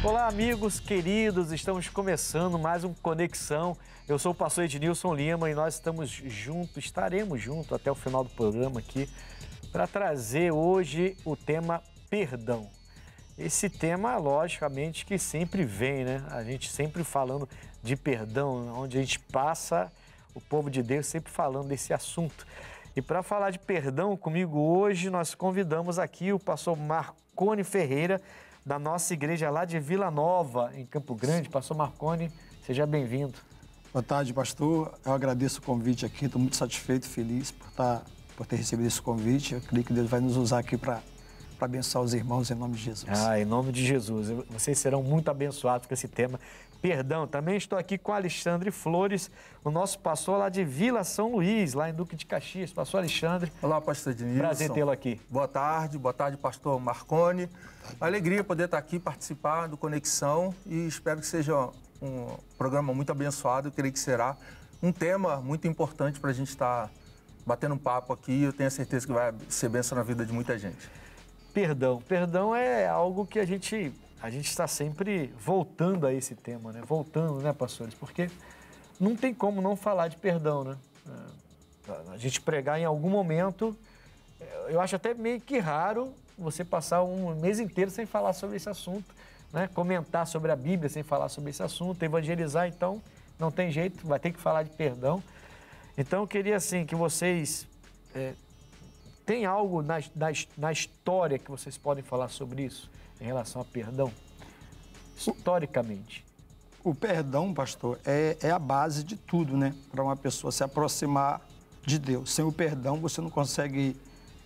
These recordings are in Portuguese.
Olá, amigos queridos, estamos começando mais um Conexão. Eu sou o pastor Ednilson Lima e nós estaremos juntos até o final do programa aqui para trazer hoje o tema perdão. Esse tema, logicamente, que sempre vem, né? A gente sempre falando de perdão, onde a gente passa, o povo de Deus sempre falando desse assunto. E para falar de perdão comigo hoje, nós convidamos aqui o pastor Marconi Ferreira, da nossa igreja lá de Vila Nova, em Campo Grande. Pastor Marconi, seja bem-vindo. Boa tarde, pastor. Eu agradeço o convite aqui, estou muito satisfeito, feliz por ter recebido esse convite. Eu creio que Deus vai nos usar aqui para abençoar os irmãos em nome de Jesus. Em nome de Jesus. Vocês serão muito abençoados com esse tema. Perdão, também estou aqui com o Alexandre Flores, o nosso pastor lá de Vila São Luís, lá em Duque de Caxias. Pastor Alexandre. Olá, pastor Ednilson. Prazer tê-lo aqui. Boa tarde, pastor Marconi. Alegria poder estar aqui, participar do Conexão e espero que seja um programa muito abençoado. Eu creio que será um tema muito importante para a gente estar batendo um papo aqui. Eu tenho a certeza que vai ser bênção na vida de muita gente. Perdão. Perdão é algo que a gente está sempre voltando a esse tema, né? Voltando, né, pastores? Porque não tem como não falar de perdão, né? A gente pregar em algum momento, eu acho até meio que raro você passar um mês inteiro sem falar sobre esse assunto, né? Comentar sobre a Bíblia sem falar sobre esse assunto, evangelizar, então não tem jeito, vai ter que falar de perdão. Então eu queria, assim, que vocês... Tem algo na história que vocês podem falar sobre isso, em relação a perdão? Historicamente. O perdão, pastor, é a base de tudo, né? Para uma pessoa se aproximar de Deus. Sem o perdão, você não consegue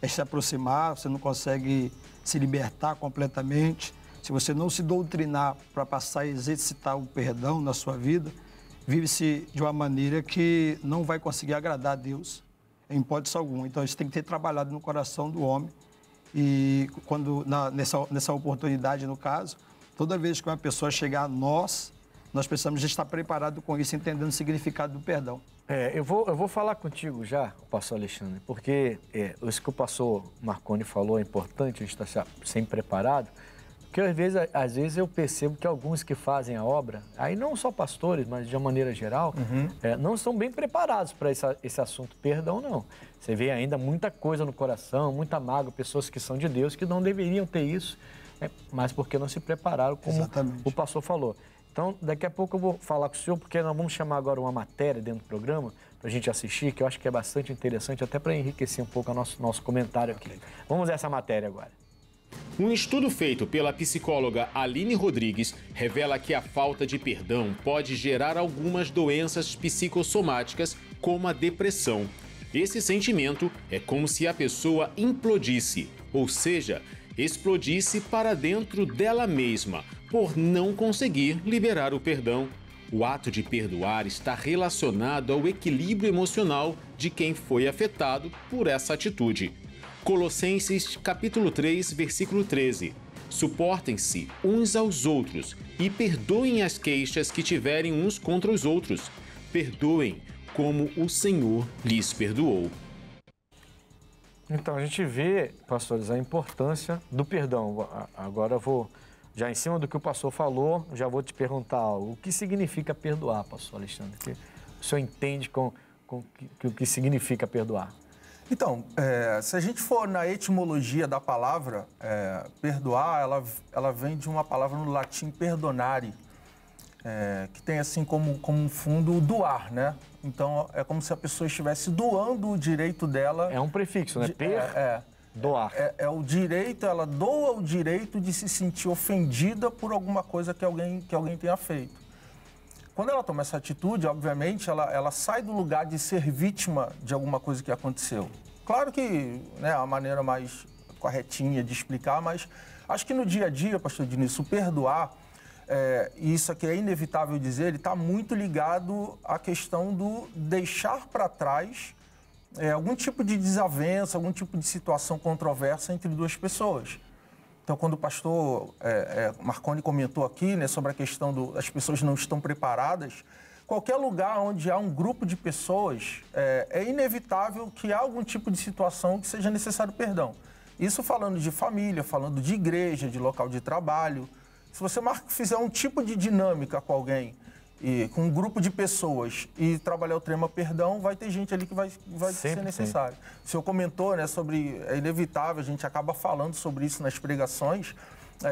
se aproximar, você não consegue se libertar completamente. Se você não se doutrinar para passar a exercitar o perdão na sua vida, vive-se de uma maneira que não vai conseguir agradar a Deus, em hipótese alguma. Então, isso tem que ter trabalhado no coração do homem. E nessa oportunidade, no caso, toda vez que uma pessoa chegar a nós precisamos estar preparados com isso, entendendo o significado do perdão. Eu vou falar contigo já, pastor Alexandre, porque isso que o pastor Marconi falou é importante, a gente está sempre preparado, porque às vezes eu percebo que alguns que fazem a obra, aí não só pastores, mas de uma maneira geral, não estão bem preparados para esse assunto perdão, não. Você vê ainda muita coisa no coração, muita mágoa, pessoas que são de Deus que não deveriam ter isso, mas porque não se prepararam, como Exatamente. O pastor falou. Então, daqui a pouco eu vou falar com o senhor, porque nós vamos chamar agora uma matéria dentro do programa para a gente assistir, que eu acho que é bastante interessante, até para enriquecer um pouco o nosso comentário aqui. Vamos a essa matéria agora. Um estudo feito pela psicóloga Aline Rodrigues revela que a falta de perdão pode gerar algumas doenças psicossomáticas, como a depressão. Esse sentimento é como se a pessoa implodisse, ou seja, explodisse para dentro dela mesma, por não conseguir liberar o perdão. O ato de perdoar está relacionado ao equilíbrio emocional de quem foi afetado por essa atitude. Colossenses capítulo 3, versículo 13. Suportem-se uns aos outros e perdoem as queixas que tiverem uns contra os outros. Perdoem como o Senhor lhes perdoou. Então, a gente vê, pastores, a importância do perdão. Agora eu vou, já em cima do que o pastor falou, já vou te perguntar algo. O que significa perdoar, pastor Alexandre? Que o senhor entende com o que significa perdoar? Então, se a gente for na etimologia da palavra, perdoar, ela vem de uma palavra no latim perdonare, que tem assim como um fundo doar, né? Então, é como se a pessoa estivesse doando o direito dela. É um prefixo, né? Doar. É o direito, ela doa o direito de se sentir ofendida por alguma coisa que alguém tenha feito. Quando ela toma essa atitude, obviamente, ela sai do lugar de ser vítima de alguma coisa que aconteceu. Claro que, né, a maneira mais corretinha de explicar, mas acho que no dia a dia, pastor Ednilson, perdoar, e isso aqui é inevitável dizer, ele está muito ligado à questão do deixar para trás algum tipo de desavença, algum tipo de situação controversa entre duas pessoas. Então, quando o pastor Marconi comentou aqui, né, sobre a questão das pessoas não estão preparadas, qualquer lugar onde há um grupo de pessoas, é inevitável que há algum tipo de situação que seja necessário perdão. Isso falando de família, falando de igreja, de local de trabalho. Se você fizer um tipo de dinâmica com alguém, e com um grupo de pessoas e trabalhar o tema perdão, vai ter gente ali que vai ser necessário. O senhor comentou, né, sobre, é inevitável, a gente acaba falando sobre isso nas pregações.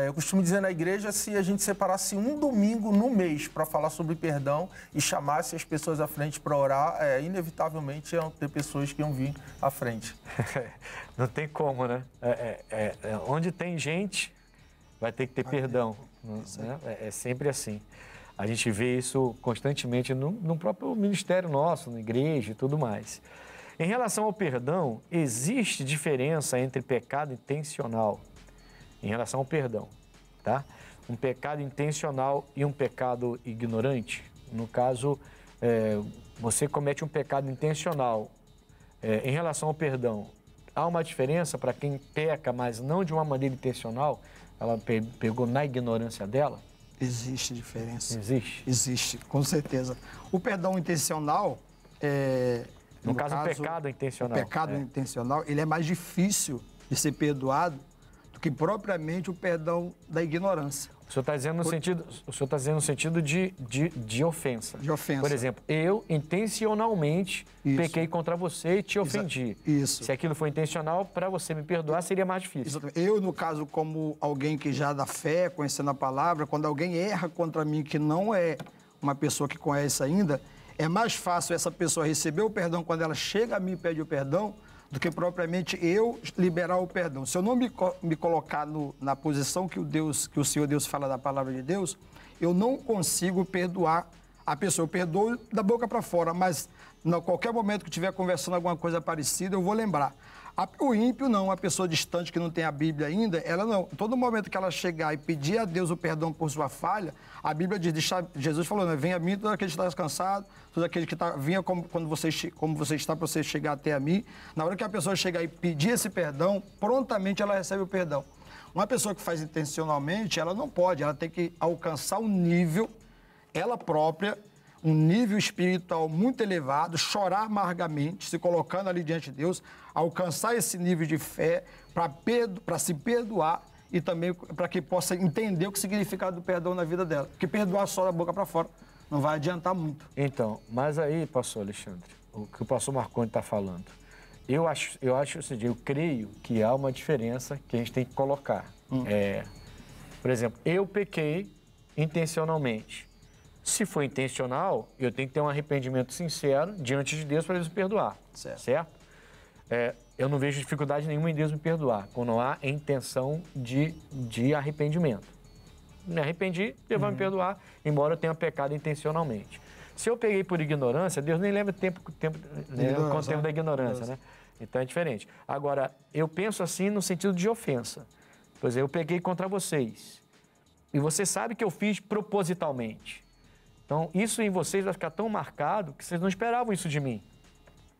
Eu costumo dizer na igreja, se a gente separasse um domingo no mês para falar sobre perdão e chamasse as pessoas à frente para orar, inevitavelmente iam ter pessoas que iam vir à frente. Não tem como, né? Onde tem gente, vai ter que ter perdão. Né? É sempre assim. A gente vê isso constantemente no próprio ministério nosso, na igreja e tudo mais. Em relação ao perdão, existe diferença entre pecado intencional, em relação ao perdão, tá? Um pecado intencional e um pecado ignorante. No caso, você comete um pecado intencional. Em relação ao perdão, há uma diferença para quem peca, mas não de uma maneira intencional, ela pegou na ignorância dela? Existe diferença. Existe? Existe, com certeza. O perdão intencional... No caso, o pecado intencional. O pecado intencional, ele é mais difícil de ser perdoado do que propriamente o perdão da ignorância. O senhor está dizendo no sentido de ofensa. De ofensa. Por exemplo, eu intencionalmente pequei contra você e te ofendi. Isso. Se aquilo foi intencional, para você me perdoar, seria mais difícil. Exatamente. Eu, no caso, como alguém que já dá fé, conhecendo a palavra, quando alguém erra contra mim, que não é uma pessoa que conhece ainda, é mais fácil essa pessoa receber o perdão quando ela chega a mim e pede o perdão, do que propriamente eu liberar o perdão. Se eu não me colocar na posição que o Senhor Deus fala da palavra de Deus, eu não consigo perdoar a pessoa. Eu perdoo da boca para fora, mas em qualquer momento que estiver conversando alguma coisa parecida, eu vou lembrar. O ímpio não, a pessoa distante que não tem a Bíblia ainda, ela não. Todo momento que ela chegar e pedir a Deus o perdão por sua falha, a Bíblia diz, Jesus falou, né? Venha a mim todo aquele que está descansado, todo aquele que vinha como você está para você chegar até a mim. Na hora que a pessoa chegar e pedir esse perdão, prontamente ela recebe o perdão. Uma pessoa que faz intencionalmente, ela não pode, ela tem que alcançar um nível, ela própria, um nível espiritual muito elevado, chorar amargamente, se colocando ali diante de Deus, alcançar esse nível de fé para se perdoar e também para que possa entender o que significa do perdão na vida dela. Porque perdoar só da boca para fora não vai adiantar muito. Então, mas aí, pastor Alexandre, o que o pastor Marconi está falando, eu acho assim, eu creio que há uma diferença que a gente tem que colocar. Por exemplo, eu pequei intencionalmente. Se for intencional, eu tenho que ter um arrependimento sincero diante de Deus para Deus me perdoar. Certo? Eu não vejo dificuldade nenhuma em Deus me perdoar, quando há intenção de arrependimento. Me arrependi, Deus vai me perdoar, embora eu tenha pecado intencionalmente. Se eu peguei por ignorância, Deus nem lembra com o tempo da ignorância, né? Então é diferente. Agora, eu penso assim no sentido de ofensa. Por exemplo, eu peguei contra vocês. E você sabe que eu fiz propositalmente. Então, isso em vocês vai ficar tão marcado que vocês não esperavam isso de mim,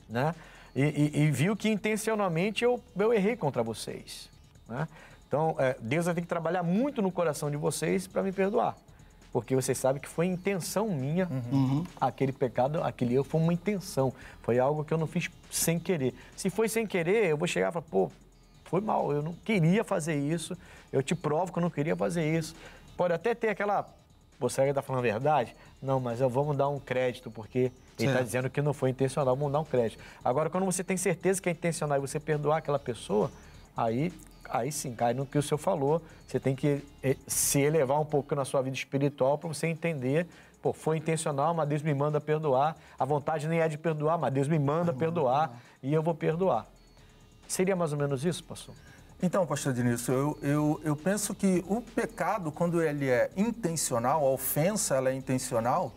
né? E viu que intencionalmente eu errei contra vocês, né? Então, Deus vai ter que trabalhar muito no coração de vocês para me perdoar. Porque vocês sabem que foi intenção minha, aquele pecado, aquele erro foi uma intenção. Foi algo que eu não fiz sem querer. Se foi sem querer, eu vou chegar e falar, pô, foi mal, eu não queria fazer isso, eu te provo que eu não queria fazer isso. Pode até ter aquela... Você está falando a verdade? Não, mas vamos dar um crédito, porque ele está dizendo que não foi intencional, vamos dar um crédito. Agora, quando você tem certeza que é intencional e você perdoar aquela pessoa, aí sim, cai no que o senhor falou, você tem que se elevar um pouco na sua vida espiritual para você entender, pô, foi intencional, mas Deus me manda perdoar, a vontade nem é de perdoar, mas Deus me manda perdoar e eu vou perdoar. Seria mais ou menos isso, pastor? Então, pastor Denilson, eu penso que o pecado, quando ele é intencional, a ofensa ela é intencional,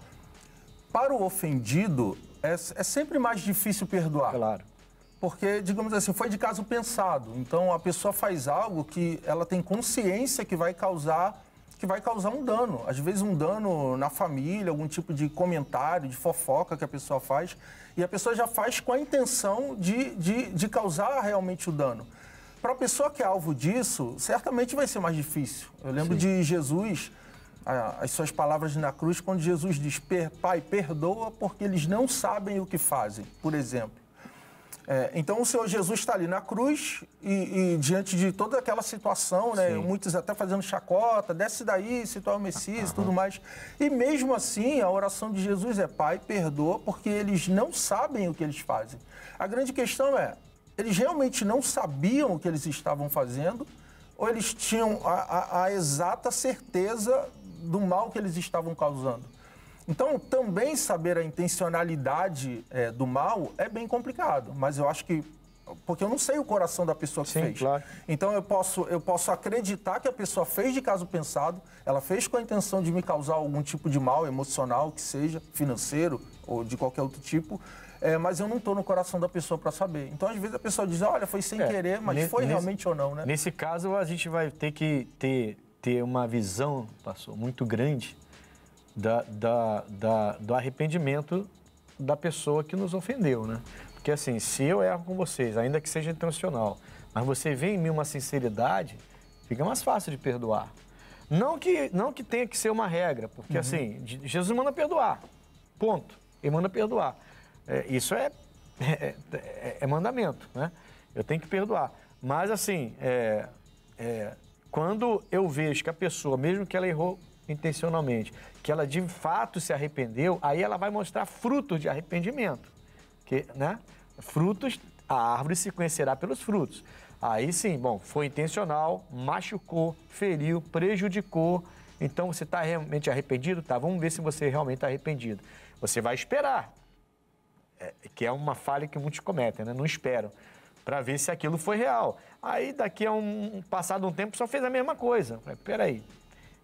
para o ofendido é sempre mais difícil perdoar. Claro. Porque, digamos assim, foi de caso pensado. Então, a pessoa faz algo que ela tem consciência que vai causar um dano. Às vezes, um dano na família, algum tipo de comentário, de fofoca que a pessoa faz. E a pessoa já faz com a intenção de causar realmente o dano. Para a pessoa que é alvo disso, certamente vai ser mais difícil. Eu lembro de Jesus, as suas palavras na cruz, quando Jesus diz, Pai, perdoa porque eles não sabem o que fazem, por exemplo. Então, o Senhor Jesus está ali na cruz e diante de toda aquela situação, né? Muitos até fazendo chacota, desce daí, se tu é o Messias e tudo mais. E mesmo assim, a oração de Jesus é: Pai, perdoa, porque eles não sabem o que eles fazem. A grande questão é, eles realmente não sabiam o que eles estavam fazendo ou eles tinham a exata certeza do mal que eles estavam causando? Então, também saber a intencionalidade do mal é bem complicado, mas eu acho que... Porque eu não sei o coração da pessoa que fez. Claro. Então, eu posso acreditar que a pessoa fez de caso pensado, ela fez com a intenção de me causar algum tipo de mal emocional, que seja financeiro ou de qualquer outro tipo, mas eu não estou no coração da pessoa para saber. Então, às vezes, a pessoa diz: olha, foi sem querer, mas foi realmente ou não, né? Nesse caso, a gente vai ter que ter uma visão, pastor, muito grande do arrependimento da pessoa que nos ofendeu, né? Porque assim, se eu erro com vocês, ainda que seja intencional, mas você vê em mim uma sinceridade, fica mais fácil de perdoar. Não que tenha que ser uma regra, porque assim, Jesus manda perdoar, ponto. Ele manda perdoar. Isso é mandamento, né? Eu tenho que perdoar. Mas assim, quando eu vejo que a pessoa, mesmo que ela errou intencionalmente, que ela de fato se arrependeu, aí ela vai mostrar frutos de arrependimento. Né? Frutos, a árvore se conhecerá pelos frutos. Aí sim, bom, foi intencional, machucou, feriu, prejudicou. Então você está realmente arrependido? Tá, vamos ver se você realmente está arrependido. Você vai esperar, que é uma falha que muitos cometem, né? Não esperam, para ver se aquilo foi real. Aí daqui a passado um tempo só fez a mesma coisa. Peraí,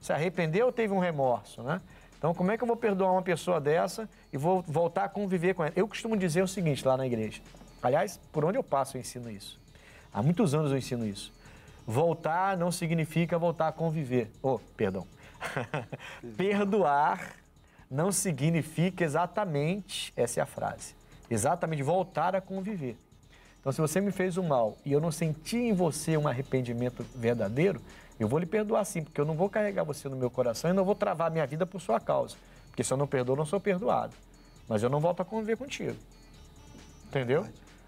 se arrependeu ou teve um remorso, né? Então, como é que eu vou perdoar uma pessoa dessa e vou voltar a conviver com ela? Eu costumo dizer o seguinte lá na igreja. Aliás, por onde eu passo eu ensino isso. Há muitos anos eu ensino isso. Voltar não significa voltar a conviver. Perdoar não significa exatamente, essa é a frase, exatamente voltar a conviver. Então, se você me fez o mal e eu não senti em você um arrependimento verdadeiro, eu vou lhe perdoar sim, porque eu não vou carregar você no meu coração e não vou travar a minha vida por sua causa. Porque se eu não perdoo, eu não sou perdoado. Mas eu não volto a conviver contigo. Entendeu?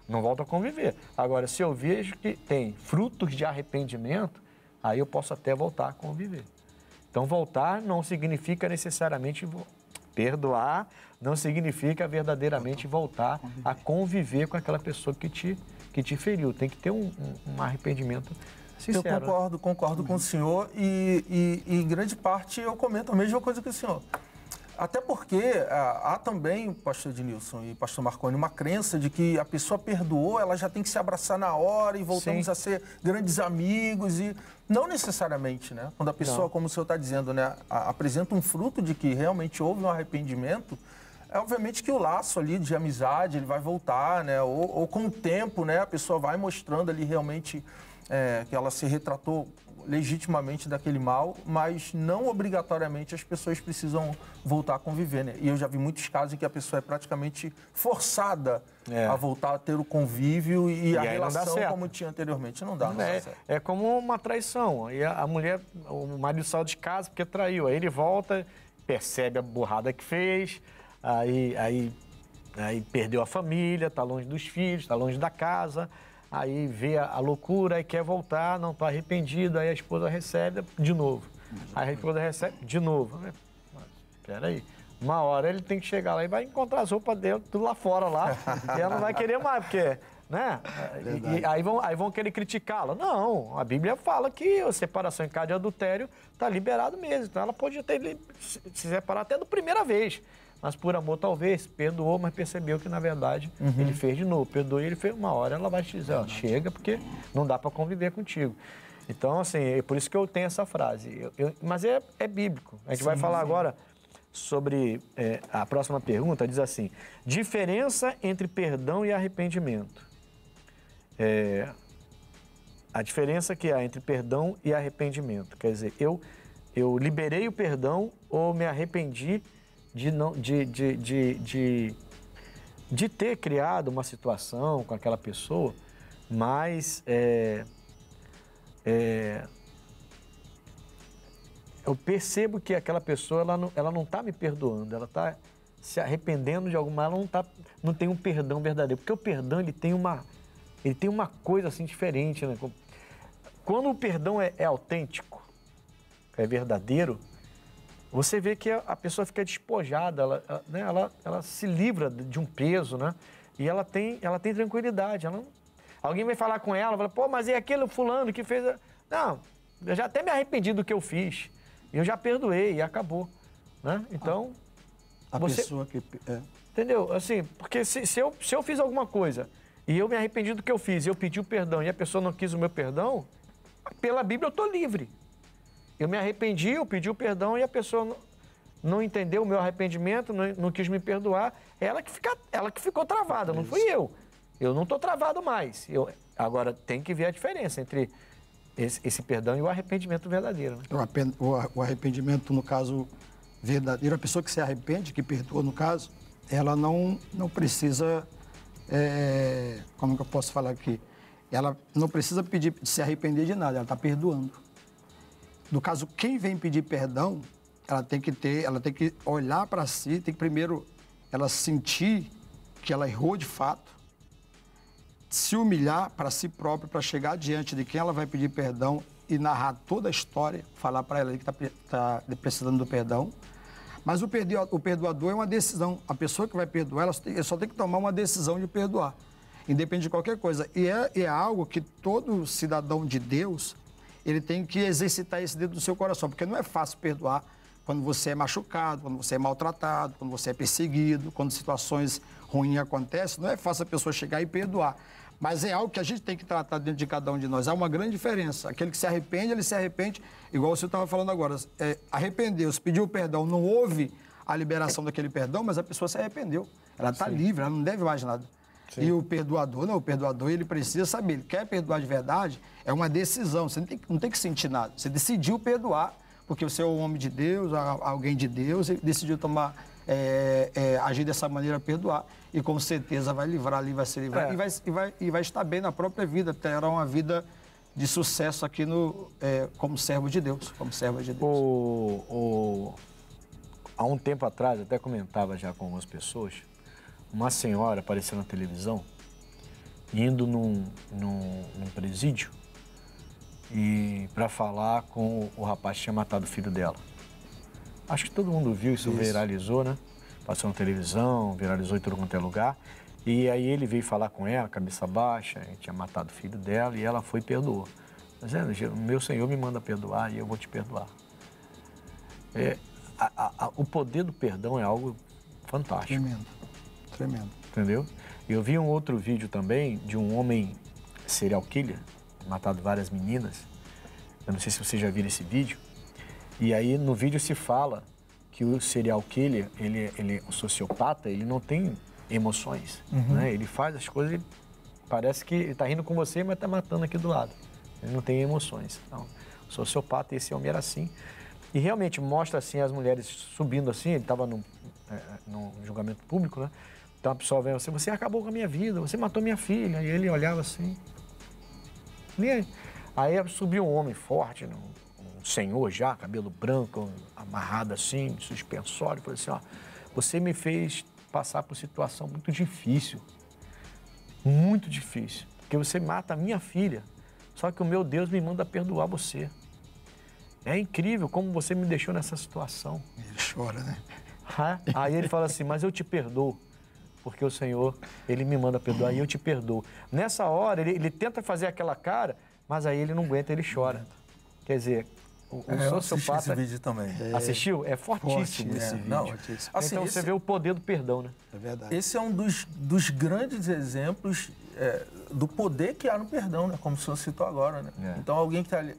Não volto a conviver. Agora, se eu vejo que tem frutos de arrependimento, aí eu posso até voltar a conviver. Então, voltar não significa necessariamente perdoar, não significa verdadeiramente voltar a conviver com aquela pessoa que te feriu. Tem que ter um arrependimento sincero. Eu concordo com o senhor e em grande parte eu comento a mesma coisa que o senhor. Até porque há também, pastor Ednilson e pastor Marconi, uma crença de que a pessoa perdoou, ela já tem que se abraçar na hora e voltamos a ser grandes amigos e não necessariamente, né? Quando a pessoa, como o senhor está dizendo, né, apresenta um fruto de que realmente houve um arrependimento, obviamente que o laço ali de amizade ele vai voltar, né? Ou com o tempo, né, a pessoa vai mostrando ali realmente que ela se retratou legitimamente daquele mal, mas não obrigatoriamente as pessoas precisam voltar a conviver, né? E eu já vi muitos casos em que a pessoa é praticamente forçada a voltar a ter o convívio e a relação como tinha anteriormente. Não dá certo. É como uma traição. E a mulher, o marido saiu de casa porque traiu. Aí ele volta, percebe a burrada que fez, aí perdeu a família, está longe dos filhos, está longe da casa. Aí vê a loucura e quer voltar, não está arrependido, aí a esposa recebe de novo. Aí a esposa recebe de novo. Mas, espera aí, uma hora ele tem que chegar lá e vai encontrar as roupas dele, tudo lá fora, lá, e ela não vai querer mais, porque, né? E aí vão querer criticá-la. Não, a Bíblia fala que a separação em caso de adultério está liberado mesmo. Então ela pode ter se separar até da primeira vez. Mas por amor, talvez, perdoou, mas percebeu que, na verdade, ele fez de novo. Perdoou e ele fez uma hora, ela vai te dizer, ó, chega, porque não dá para conviver contigo. Então, assim, é por isso que eu tenho essa frase. Mas é bíblico. A gente vai falar agora sobre a próxima pergunta, diz assim, diferença entre perdão e arrependimento. A diferença que há entre perdão e arrependimento. Quer dizer, eu liberei o perdão ou me arrependi de ter criado uma situação com aquela pessoa, mas eu percebo que aquela pessoa ela não está me perdoando, ela está se arrependendo de alguma, ela não tem um perdão verdadeiro. Porque o perdão, ele tem uma coisa assim diferente, né? Quando o perdão é autêntico, é verdadeiro, você vê que a pessoa fica despojada, ela se livra de um peso, né? E ela tem tranquilidade. Alguém vai falar com ela, fala, pô, mas é aquele fulano que fez... Não, eu já até me arrependi do que eu fiz. Eu já perdoei e acabou, né? Então... pessoa que... Entendeu? Assim, porque se eu fiz alguma coisa e eu me arrependi do que eu fiz e eu pedi o perdão e a pessoa não quis o meu perdão, pela Bíblia eu estou livre. Eu me arrependi, eu pedi o perdão e a pessoa não entendeu o meu arrependimento, não quis me perdoar. Ela que ficou travada, não fui eu. Eu não estou travado mais. Agora, tem que ver a diferença entre esse perdão e o arrependimento verdadeiro. Né? O arrependimento, no caso verdadeiro, a pessoa que se arrepende, que perdoa, no caso, ela não precisa... como que eu posso falar aqui? Ela não precisa se arrepender de nada, ela está perdoando. No caso, quem vem pedir perdão, ela tem que olhar para si, tem que primeiro ela sentir que ela errou de fato, se humilhar para si própria, para chegar diante de quem ela vai pedir perdão e narrar toda a história, falar para ela que está precisando do perdão. Mas o perdoador é uma decisão. A pessoa que vai perdoar, ela só tem que tomar uma decisão de perdoar, independente de qualquer coisa. E é algo que todo cidadão de Deus, ele tem que exercitar esse dentro do seu coração, porque não é fácil perdoar quando você é machucado, quando você é maltratado, quando você é perseguido, quando situações ruins acontecem, não é fácil a pessoa chegar e perdoar. Mas é algo que a gente tem que tratar dentro de cada um de nós. Há uma grande diferença. Aquele que se arrepende, ele se arrepende, igual você estava falando agora. Arrependeu-se, pediu perdão, não houve a liberação daquele perdão, mas a pessoa se arrependeu. Ela está livre, ela não deve mais nada. Sim. E o perdoador, não, o perdoador, ele precisa saber, ele quer perdoar de verdade, é uma decisão, você não tem que sentir nada. Você decidiu perdoar, porque você é um homem de Deus, alguém de Deus, e decidiu agir dessa maneira, perdoar. E com certeza vai livrar ali, vai se livrar e vai estar bem na própria vida, terá uma vida de sucesso aqui como servo de Deus, como serva de Deus. Há um tempo atrás, até comentava já com algumas pessoas, uma senhora apareceu na televisão, indo num presídio, e para falar com o rapaz que tinha matado o filho dela. Acho que todo mundo viu, isso viralizou, né? Passou na televisão, viralizou em todo quanto é lugar. E aí ele veio falar com ela, cabeça baixa, tinha matado o filho dela e ela foi e perdoou. Dizendo, meu Senhor me manda perdoar e eu vou te perdoar. O poder do perdão é algo fantástico. Tremendo, tremendo. Entendeu? Eu vi um outro vídeo também de um homem serial killer, matado várias meninas. Eu não sei se vocês já viram esse vídeo. E aí no vídeo se fala que o serial killer, o sociopata, ele não tem emoções, né? Ele faz as coisas, parece que ele está rindo com você, mas está matando aqui do lado. Ele não tem emoções. Então, o sociopata, esse homem era assim. E realmente mostra assim as mulheres subindo assim, ele estava no julgamento público, né? Então a pessoa vem assim, você acabou com a minha vida, você matou minha filha. E ele olhava assim. Aí subiu um homem forte, um senhor já, cabelo branco, amarrado assim, suspensório, falou assim, ó, você me fez passar por situação muito difícil, porque você mata a minha filha, só que o meu Deus me manda perdoar você. É incrível como você me deixou nessa situação. Ele chora, né? Aí ele fala assim, mas eu te perdoo, porque o Senhor, ele me manda perdoar e eu te perdoo. Nessa hora, ele tenta fazer aquela cara, mas aí ele não aguenta, ele chora. Quer dizer, o sociopata... esse vídeo também. Assistiu? É fortíssimo esse vídeo. Não, assim, então você vê o poder do perdão, né? É verdade. Esse é um dos grandes exemplos do poder que há no perdão, né? Como o senhor citou agora, né? Então alguém que está ali...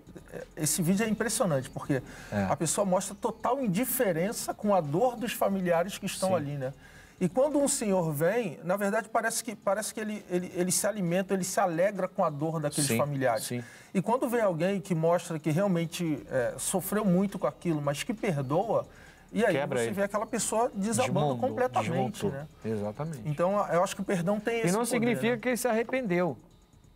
Esse vídeo é impressionante, porque a pessoa mostra total indiferença com a dor dos familiares que estão ali, né? E quando um senhor vem, na verdade, parece que ele se alimenta, ele se alegra com a dor daqueles familiares. Sim. E quando vem alguém que mostra que realmente sofreu muito com aquilo, mas que perdoa, e aí você vê aquela pessoa desabando completamente, né? Exatamente. Então, eu acho que o perdão tem esse poder. E não poder, significa né? que ele se arrependeu,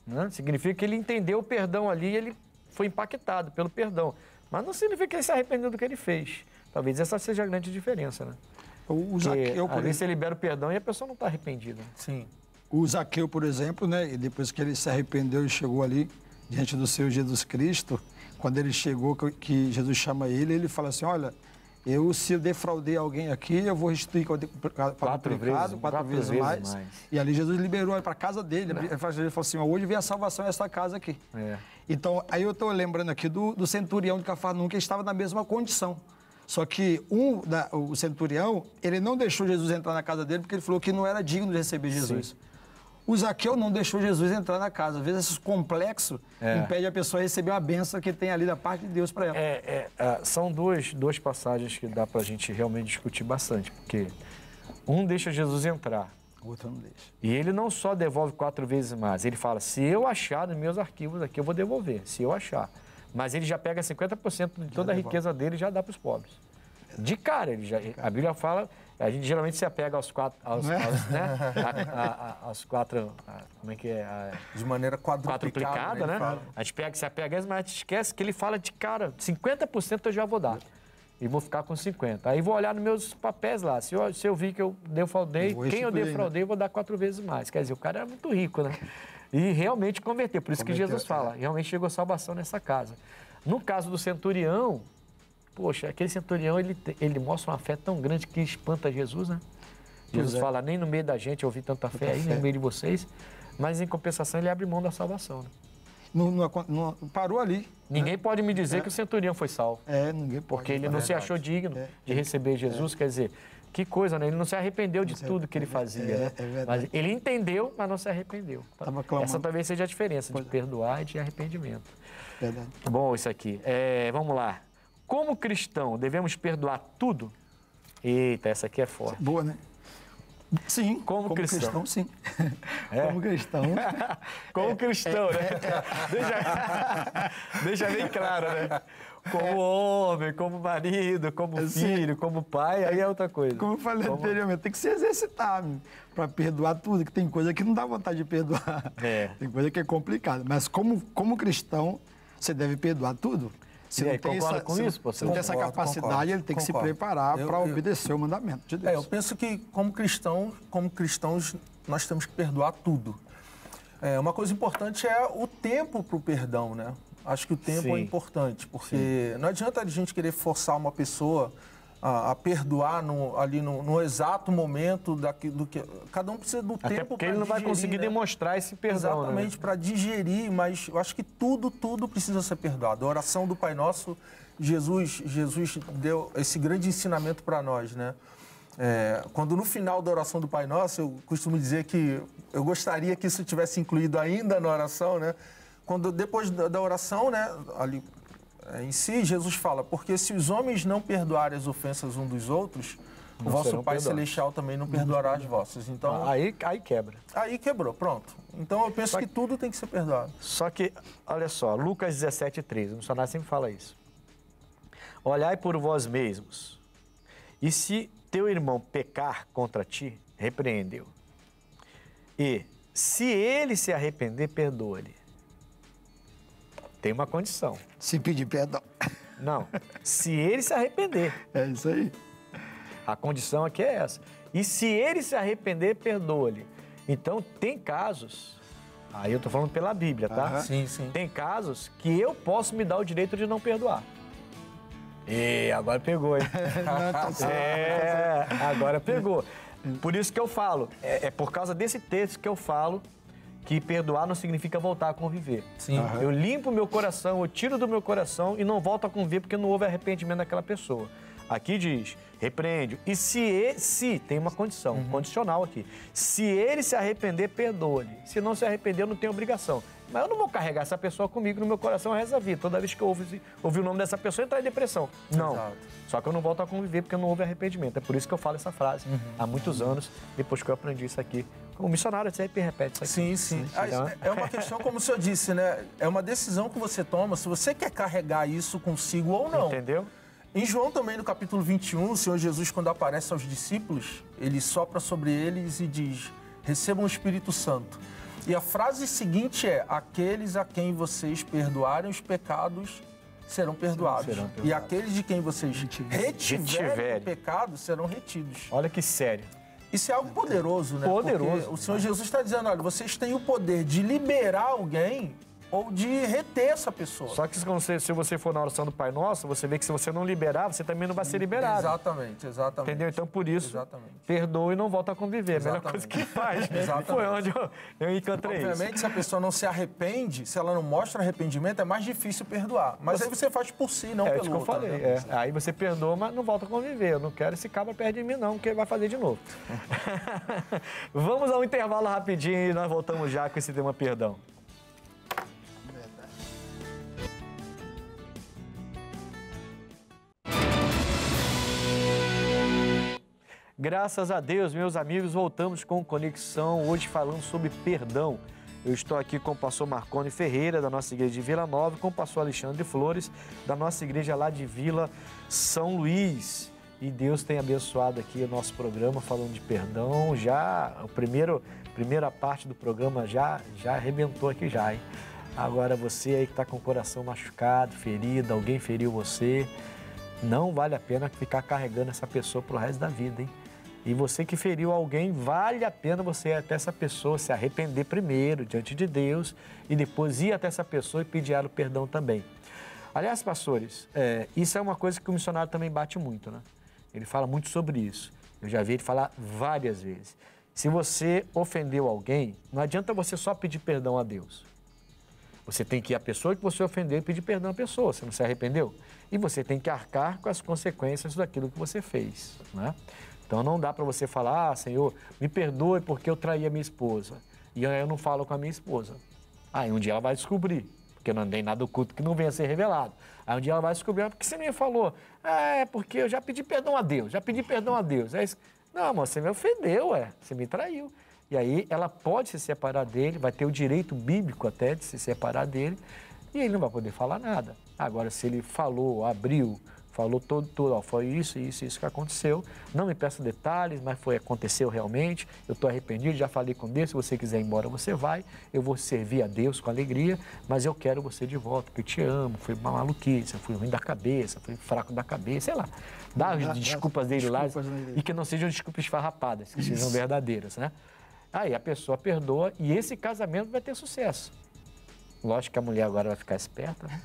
né? Significa que ele entendeu o perdão ali e ele foi impactado pelo perdão. Mas não significa que ele se arrependeu do que ele fez. Talvez essa seja a grande diferença, né? O Zaqueu, às vezes você libera o perdão e a pessoa não está arrependida. Sim. O Zaqueu, por exemplo, né, e depois que ele se arrependeu e chegou ali diante do Senhor Jesus Cristo, quando ele chegou, que Jesus chama ele, ele fala assim, olha, se eu defraudei alguém aqui, eu vou restituir quatro vezes mais. E ali Jesus liberou ele para a casa dele. Ele falou assim, hoje veio a salvação nessa casa aqui. É. Então, aí eu estou lembrando aqui do centurião de Cafarnaum, que estava na mesma condição. Só que o centurião, ele não deixou Jesus entrar na casa dele, porque ele falou que não era digno de receber Jesus. Sim. O Zaqueu não deixou Jesus entrar na casa. Às vezes, esse complexo impede a pessoa a receber uma bênção que tem ali da parte de Deus para ela. São duas passagens que dá para a gente realmente discutir bastante, porque um deixa Jesus entrar. O outro não deixa. E ele não só devolve 4 vezes mais, ele fala, se eu achar nos meus arquivos aqui, eu vou devolver, se eu achar. Mas ele já pega 50% de toda a riqueza dele e já dá para os pobres. De cara, a Bíblia fala, a gente geralmente se apega aos quatro, aos quatro, como é que é? De maneira quadruplicada, né? A gente se apega, mas a gente esquece que ele fala de cara, 50% eu já vou dar. E vou ficar com 50%. Aí vou olhar nos meus papéis lá, se eu vi que eu defraudei, quem eu defraudei, eu vou dar 4 vezes mais. Quer dizer, o cara era muito rico, né? E realmente converter, por isso que Jesus fala, realmente chegou salvação nessa casa. No caso do centurião, poxa, aquele centurião, ele mostra uma fé tão grande que espanta Jesus, né? Jesus fala, nem no meio da gente eu vi tanta fé aí, nem no meio de vocês, mas em compensação ele abre mão da salvação, né? Não parou ali. Ninguém pode me dizer que o centurião foi salvo. Ninguém pode. Porque ele não se achou digno de receber Jesus, quer dizer, que coisa, né? Ele não se arrependeu de tudo que ele fazia, né? Mas ele entendeu, mas não se arrependeu. Essa talvez seja a diferença de perdoar e de arrependimento. Verdade. Bom, isso aqui. Vamos lá. Como cristão, devemos perdoar tudo? Eita, essa aqui é forte. Boa, né? Sim. Como cristão, sim. Como cristão. Como cristão, né? Deixa bem claro, né? Como homem, como marido, como filho, como pai, aí é outra coisa. Como eu falei anteriormente, tem que se exercitar para perdoar tudo, que tem coisa que não dá vontade de perdoar. Tem coisa que é complicada. Mas como cristão, você deve perdoar tudo. Se não tem essa capacidade, ele tem que se preparar para obedecer o mandamento de Deus. Eu penso que, como cristãos, nós temos que perdoar tudo. Uma coisa importante é o tempo para o perdão, né? Acho que o tempo é importante, porque não adianta a gente querer forçar uma pessoa a perdoar ali no exato momento do que cada um precisa do tempo para digerir. Porque ele não vai conseguir demonstrar esse perdão. Exatamente, para digerir, mas eu acho que tudo precisa ser perdoado. A oração do Pai Nosso, Jesus deu esse grande ensinamento para nós, né? Quando no final da oração do Pai Nosso, eu costumo dizer que eu gostaria que isso tivesse incluído ainda na oração, né? Quando depois da oração, né, ali em si, Jesus fala, porque se os homens não perdoarem as ofensas uns dos outros, o vosso Pai Celestial também não perdoará as vossas. Então, aí quebra. Aí quebrou, pronto. Então eu penso que tudo tem que ser perdoado. Só que, olha só, Lucas 17:13, o missionário sempre fala isso. Olhai por vós mesmos, e se teu irmão pecar contra ti, repreendeu. E se ele se arrepender, perdoa-lhe. Tem uma condição. Se pedir perdão. Não, se ele se arrepender. É isso aí. A condição aqui é essa. E se ele se arrepender, perdoa-lhe. Então, tem casos, aí eu estou falando pela Bíblia, tá? Sim, sim. Tem casos que eu posso me dar o direito de não perdoar. E agora pegou, hein? Agora pegou. Por isso que eu falo, é por causa desse texto que eu falo que perdoar não significa voltar a conviver. Sim. Eu limpo o meu coração, eu tiro do meu coração e não volto a conviver porque não houve arrependimento daquela pessoa. Aqui diz, repreende. E se tem uma condição, condicional aqui. Se ele se arrepender, perdoa-lhe. Se não se arrepender, eu não tenho obrigação. Mas eu não vou carregar essa pessoa comigo no meu coração o resto da vida. Toda vez que eu ouvir o nome dessa pessoa, entrar em depressão. Não. Exato. Só que eu não volto a conviver porque não houve arrependimento. É por isso que eu falo essa frase há muitos anos, depois que eu aprendi isso aqui. Como missionário, você repete isso aqui. Sim. É uma questão, como o senhor disse, né? É uma decisão que você toma, se você quer carregar isso consigo ou não. Entendeu? Em João também, no capítulo 21, o Senhor Jesus, quando aparece aos discípulos, ele sopra sobre eles e diz, recebam o Espírito Santo. E a frase seguinte é, aqueles a quem vocês perdoarem os pecados serão perdoados. E aqueles de quem vocês retiverem o pecado serão retidos. Olha que sério. Isso é algo poderoso, né? Poderoso. Porque o Senhor Jesus está dizendo, olha, vocês têm o poder de liberar alguém ou de reter essa pessoa. Só que se você for na oração do Pai Nosso, você vê que se você não liberar, você também não vai ser liberado. Exatamente. Entendeu? Então, por isso, perdoa e não volta a conviver. A melhor coisa que faz. Foi onde eu encontrei isso. Obviamente, se a pessoa não se arrepende, se ela não mostra arrependimento, é mais difícil perdoar. Mas aí você faz por si, não pelo outro. É isso que eu falei. Aí você perdoa, mas não volta a conviver. Eu não quero esse cabra perto de mim, não, porque ele vai fazer de novo. Vamos ao intervalo rapidinho e nós voltamos já com esse tema perdão. Graças a Deus, meus amigos, voltamos com Conexão, hoje falando sobre perdão. Eu estou aqui com o pastor Marconi Ferreira, da nossa igreja de Vila Nova, e com o pastor Alexandre Flores, da nossa igreja lá de Vila São Luís. E Deus tem abençoado aqui o nosso programa falando de perdão. Já, a primeira parte do programa já arrebentou aqui já, hein? Agora você aí que está com o coração machucado, ferido, alguém feriu você, não vale a pena ficar carregando essa pessoa pro resto da vida, hein? E você que feriu alguém, vale a pena você ir até essa pessoa, se arrepender primeiro diante de Deus e depois ir até essa pessoa e pedir ela o perdão também. Aliás, pastores, isso é uma coisa que o missionário também bate muito, né? Ele fala muito sobre isso. Eu já vi ele falar várias vezes. Se você ofendeu alguém, não adianta você só pedir perdão a Deus. Você tem que ir à pessoa que você ofendeu e pedir perdão à pessoa, você não se arrependeu? E você tem que arcar com as consequências daquilo que você fez, né? Então não dá para você falar, Senhor, me perdoe porque eu traí a minha esposa. E eu não falo com a minha esposa. Aí um dia ela vai descobrir, porque eu não andei nada oculto que não venha a ser revelado. Aí um dia ela vai descobrir, porque você nem falou, porque eu já pedi perdão a Deus, É isso. Não, amor, você me ofendeu, você me traiu. E aí ela pode se separar dele, vai ter o direito bíblico até de se separar dele, e ele não vai poder falar nada. Agora, se ele falou, abriu, falou tudo, ó, foi isso que aconteceu, não me peça detalhes, mas aconteceu realmente, eu estou arrependido, já falei com Deus, se você quiser ir embora, você vai, eu vou servir a Deus com alegria, mas eu quero você de volta, porque eu te amo, fui uma maluquice, fui ruim da cabeça, fui fraco da cabeça, sei lá. Dá as desculpas dele lá, e que não sejam desculpas esfarrapadas, que sejam verdadeiras, né? Aí a pessoa perdoa e esse casamento vai ter sucesso. Lógico que a mulher agora vai ficar esperta, né?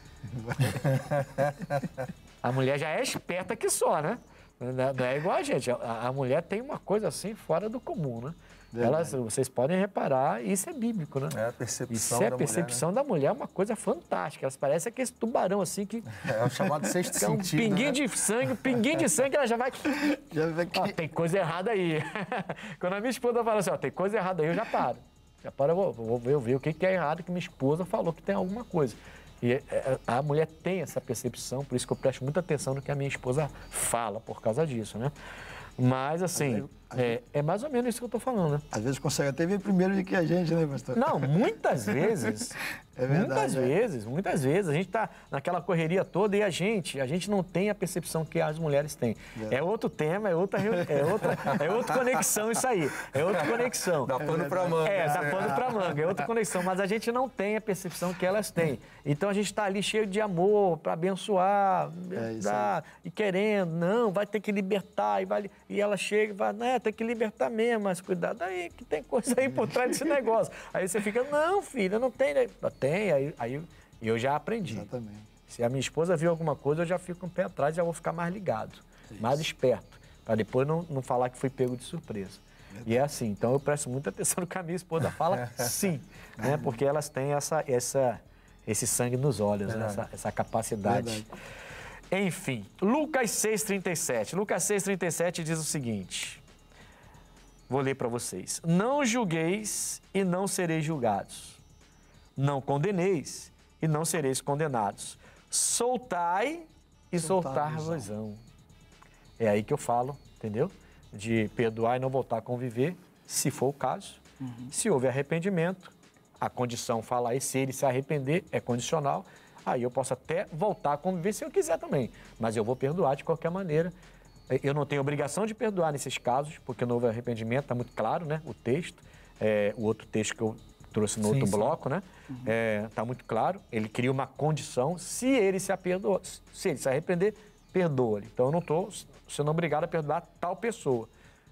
A mulher já é esperta que só, né? Não é igual a gente. A mulher tem uma coisa assim fora do comum, né? Vocês podem reparar, isso é bíblico, né? É a percepção isso é a percepção da mulher, é uma coisa fantástica. Elas parecem aquele tubarão assim que... É o chamado sexto sentido, um pinguinho de sangue, ela já vai... tem coisa errada aí. Quando a minha esposa fala assim, tem coisa errada aí, eu já paro. Eu vou ver o que é errado, que minha esposa falou que tem alguma coisa. E a mulher tem essa percepção, por isso que eu presto muita atenção no que a minha esposa fala por causa disso, né? Mas, assim, é mais ou menos isso que eu estou falando, né? Às vezes consegue até ver primeiro do que a gente, né, pastor? Não, muitas vezes. É verdade. Muitas vezes. A gente está naquela correria toda e a gente não tem a percepção que as mulheres têm. É outro tema, é outra conexão isso aí. É outra conexão. Dá pano pra manga. Dá pano pra manga. É outra conexão. Mas a gente não tem a percepção que elas têm. Então a gente está ali cheio de amor para abençoar, e querendo, não, vai ter que libertar. E ela chega e fala, tem que libertar mesmo, mas cuidado aí, que tem coisa aí por trás desse negócio. Aí você fica, não, filha, não tem. Tem, aí eu já aprendi. Exatamente. Se a minha esposa viu alguma coisa, eu já fico um pé atrás e já vou ficar mais ligado, mais esperto, para depois não falar que fui pego de surpresa. E é assim, então eu presto muita atenção no que a minha esposa fala, sim, né? Porque elas têm esse sangue nos olhos, né? essa capacidade. Verdade. Enfim, Lucas 6,37. Lucas 6,37 diz o seguinte, vou ler para vocês. Não julgueis e não sereis julgados. Não condeneis e não sereis condenados. Soltai e soltar-vos-ão. É aí que eu falo, entendeu? De perdoar e não voltar a conviver, se for o caso. Se houve arrependimento, a condição fala aí, se ele se arrepender, é condicional. Aí eu posso até voltar a conviver se eu quiser também. Mas eu vou perdoar de qualquer maneira. Eu não tenho obrigação de perdoar nesses casos, porque não houve arrependimento, está muito claro, né? O texto. O outro texto trouxe no outro bloco, né? Tá muito claro, ele cria uma condição, se ele se arrepender, perdoa-lhe. Então eu não estou sendo obrigado a perdoar tal pessoa,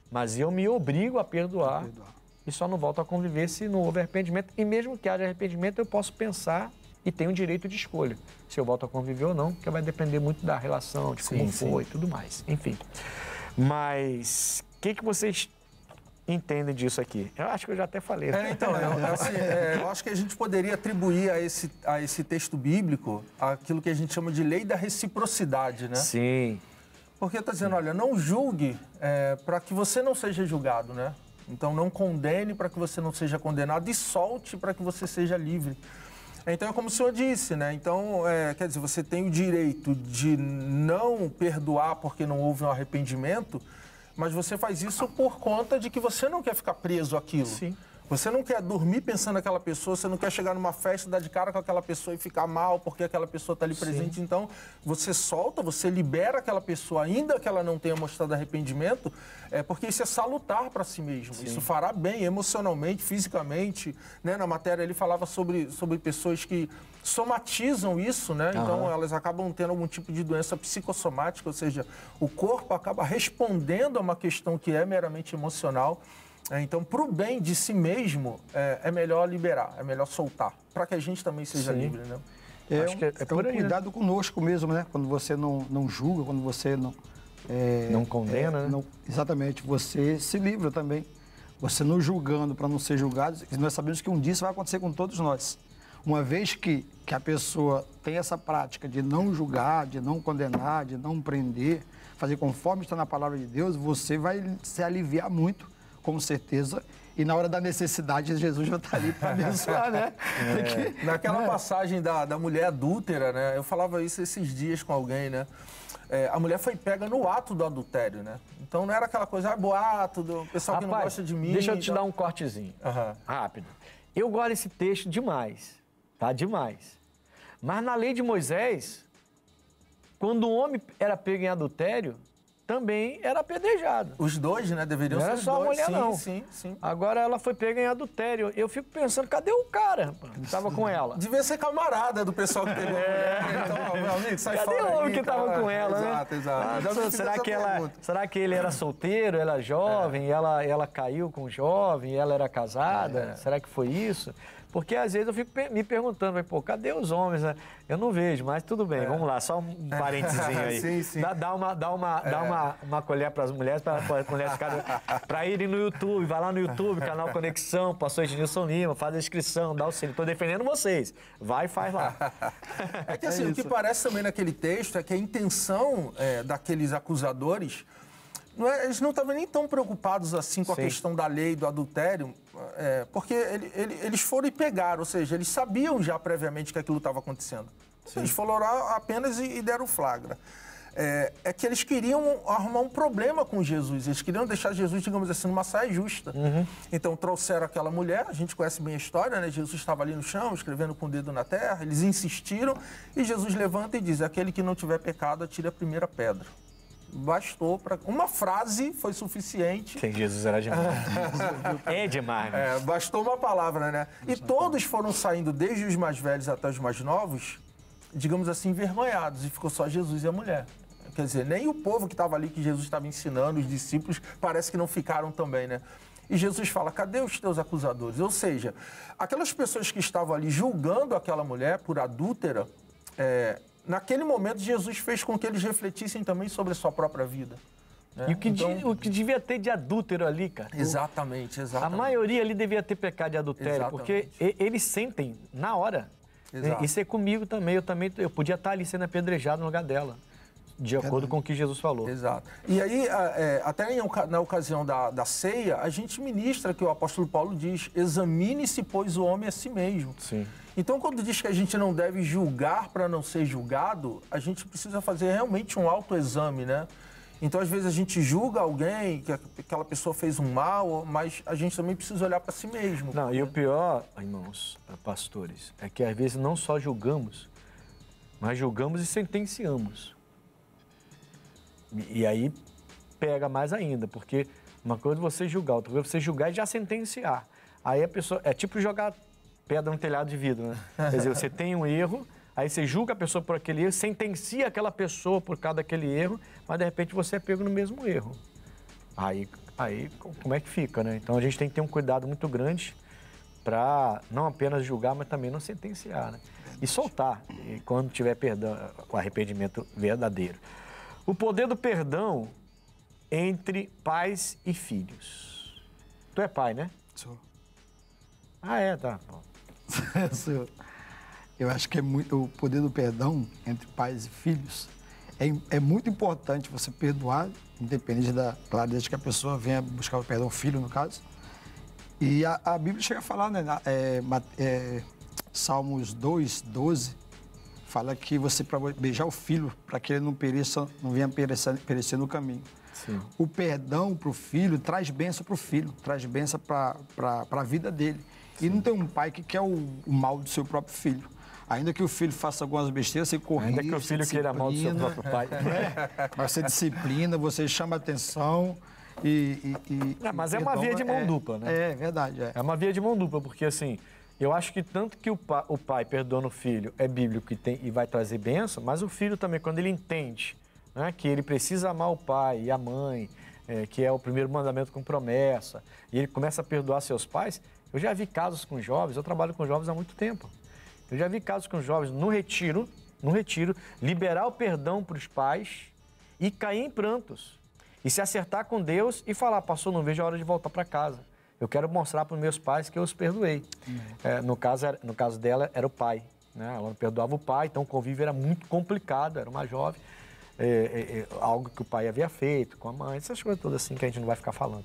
mas eu me obrigo a perdoar e só não volto a conviver se não houver arrependimento. E mesmo que haja arrependimento, eu posso pensar e tenho o direito de escolha se eu volto a conviver ou não, porque vai depender muito da relação, de como foi e tudo mais. Enfim. Mas o que vocês entendem disso aqui? Eu acho que eu já até falei. Eu acho que a gente poderia atribuir a esse texto bíblico aquilo que a gente chama de lei da reciprocidade, né? Sim. Porque está dizendo, olha, não julgue para que você não seja julgado, né? Então, não condene para que você não seja condenado e solte para que você seja livre. Então, é como o senhor disse, né? Então, quer dizer, você tem o direito de não perdoar porque não houve um arrependimento, mas você faz isso por conta de que você não quer ficar preso àquilo. Sim. Você não quer dormir pensando naquela pessoa, você não quer chegar numa festa, dar de cara com aquela pessoa e ficar mal porque aquela pessoa está ali presente. Então, você solta, você libera aquela pessoa, ainda que ela não tenha mostrado arrependimento, porque isso é salutar para si mesmo. Sim. Isso fará bem emocionalmente, fisicamente. Né? Na matéria ele falava sobre pessoas que somatizam isso, né? Então, elas acabam tendo algum tipo de doença psicossomática, ou seja, o corpo acaba respondendo a uma questão que é meramente emocional. Então, para o bem de si mesmo, é melhor liberar, é melhor soltar, para que a gente também seja livre, né? Acho que é por aí, cuidado conosco mesmo, né? Quando você não julga, quando você não... não condena, né? Exatamente, você se livra também. Você não julgando para não ser julgado, nós sabemos que um dia isso vai acontecer com todos nós. Uma vez que a pessoa tem essa prática de não julgar, de não condenar, de não prender, fazer conforme está na palavra de Deus, você vai se aliviar muito, com certeza, e na hora da necessidade, Jesus já está ali para abençoar, né? Naquela passagem da mulher adúltera, né? Eu falava isso esses dias com alguém, né? A mulher foi pega no ato do adultério, né? Então não era aquela coisa, boato, do pessoal que não gosta de mim. Deixa eu te dar um cortezinho, rápido. Eu gosto desse texto demais, tá? Demais. Mas na lei de Moisés, quando um homem era pego em adultério, também era apedrejado. Os dois, né? Deveriam ser os dois. Não era só a mulher, não. Sim. Agora ela foi pega em adultério. Eu fico pensando, cadê o cara que estava com ela? Devia ser camarada do pessoal que teve Então, meu amigo, sai cadê fora. Cadê o homem que estava com ela, né? Exato. Será que ele era solteiro, ela jovem, ela caiu com um jovem, ela era casada? Será que foi isso? Porque às vezes eu fico me perguntando, pô, cadê os homens? Né? Eu não vejo, mas tudo bem, vamos lá, só um parênteses aí. Sim. Dá uma colher para as mulheres, para irem no YouTube, vai lá no YouTube, canal Conexão, pastor Ednilson Lima, faz a inscrição, dá o selo. Estou defendendo vocês, vai e faz lá. É que assim, o que parece também naquele texto é que a intenção daqueles acusadores, eles não estavam nem tão preocupados assim com a questão da lei do adultério, porque eles foram e pegaram, ou seja, eles sabiam já previamente que aquilo estava acontecendo. Sim. Eles foram lá apenas e deram flagra. É que eles queriam arrumar um problema com Jesus, eles queriam deixar Jesus, digamos assim, numa saia justa. Então trouxeram aquela mulher, a gente conhece bem a história, né? Jesus estava ali no chão, escrevendo com o dedo na terra, eles insistiram e Jesus levanta e diz, aquele que não tiver pecado, atire a primeira pedra. Bastou para... Uma frase foi suficiente. Sim, Jesus era demais. É demais. Né? Bastou uma palavra, né? E todos foram saindo, desde os mais velhos até os mais novos, digamos assim, envergonhados. E ficou só Jesus e a mulher. Quer dizer, nem o povo que estava ali, que Jesus estava ensinando, os discípulos, parece que não ficaram também, né? E Jesus fala, cadê os teus acusadores? Ou seja, aquelas pessoas que estavam ali julgando aquela mulher por adúltera, naquele momento, Jesus fez com que eles refletissem também sobre a sua própria vida. Né? E o que devia ter de adúltero ali, cara? Exatamente. A maioria ali devia ter pecado de adultério, porque eles sentem na hora. Exato. Isso é comigo também. Eu podia estar ali sendo apedrejado no lugar dela, de acordo com o que Jesus falou. Exato. E aí, até na ocasião da ceia, a gente ministra que o apóstolo Paulo diz, examine-se, pois, o homem a si mesmo. Sim. Então, quando diz que a gente não deve julgar para não ser julgado, a gente precisa fazer realmente um autoexame, né? Então, às vezes, a gente julga alguém, que aquela pessoa fez um mal, mas a gente também precisa olhar para si mesmo. Não, e o pior, irmãos, pastores, é que às vezes não só julgamos, mas julgamos e sentenciamos. E aí pega mais ainda, porque uma coisa é você julgar, outra coisa é você julgar e já sentenciar. Aí a pessoa, é tipo jogar pedra no telhado de vidro, né? Quer dizer, você tem um erro, aí você julga a pessoa por aquele erro, sentencia aquela pessoa por causa daquele erro, mas de repente você é pego no mesmo erro. Aí como é que fica, né? Então a gente tem que ter um cuidado muito grande para não apenas julgar, mas também não sentenciar, né? E soltar, e quando tiver perdão, o arrependimento verdadeiro. O poder do perdão entre pais e filhos. Tu é pai, né? Sou. Ah, é, tá. Eu acho que o poder do perdão entre pais e filhos é muito importante você perdoar, independente claro, desde que a pessoa venha buscar o perdão, o filho, no caso. E a Bíblia chega a falar, né? Salmos 2:12, fala que você, para beijar o filho, para que ele não pereça, não venha perecer no caminho. Sim. O perdão para o filho traz bênção para o filho, traz bênção para a vida dele. Sim. E não tem um pai que quer o mal do seu próprio filho. Ainda que o filho faça algumas besteiras, você corrige. Ainda que o filho queira mal do seu próprio pai. Mas você disciplina, você chama atenção mas é uma via de mão dupla, né? É verdade. É uma via de mão dupla, porque assim, eu acho que tanto que o pai perdoando o filho é bíblico e vai trazer bênção, mas o filho também, quando ele entende, né, que ele precisa amar o pai e a mãe, que é o primeiro mandamento com promessa, e ele começa a perdoar seus pais. Eu já vi casos com jovens, eu trabalho com jovens há muito tempo. Eu já vi casos com jovens no retiro, liberar o perdão para os pais e cair em prantos. E se acertar com Deus e falar, pastor, não vejo a hora de voltar para casa. Eu quero mostrar para os meus pais que eu os perdoei. No caso dela, era o pai, né? Ela não perdoava o pai, então o convívio era muito complicado, era uma jovem. Algo que o pai havia feito com a mãe, essas coisas todas assim que a gente não vai ficar falando.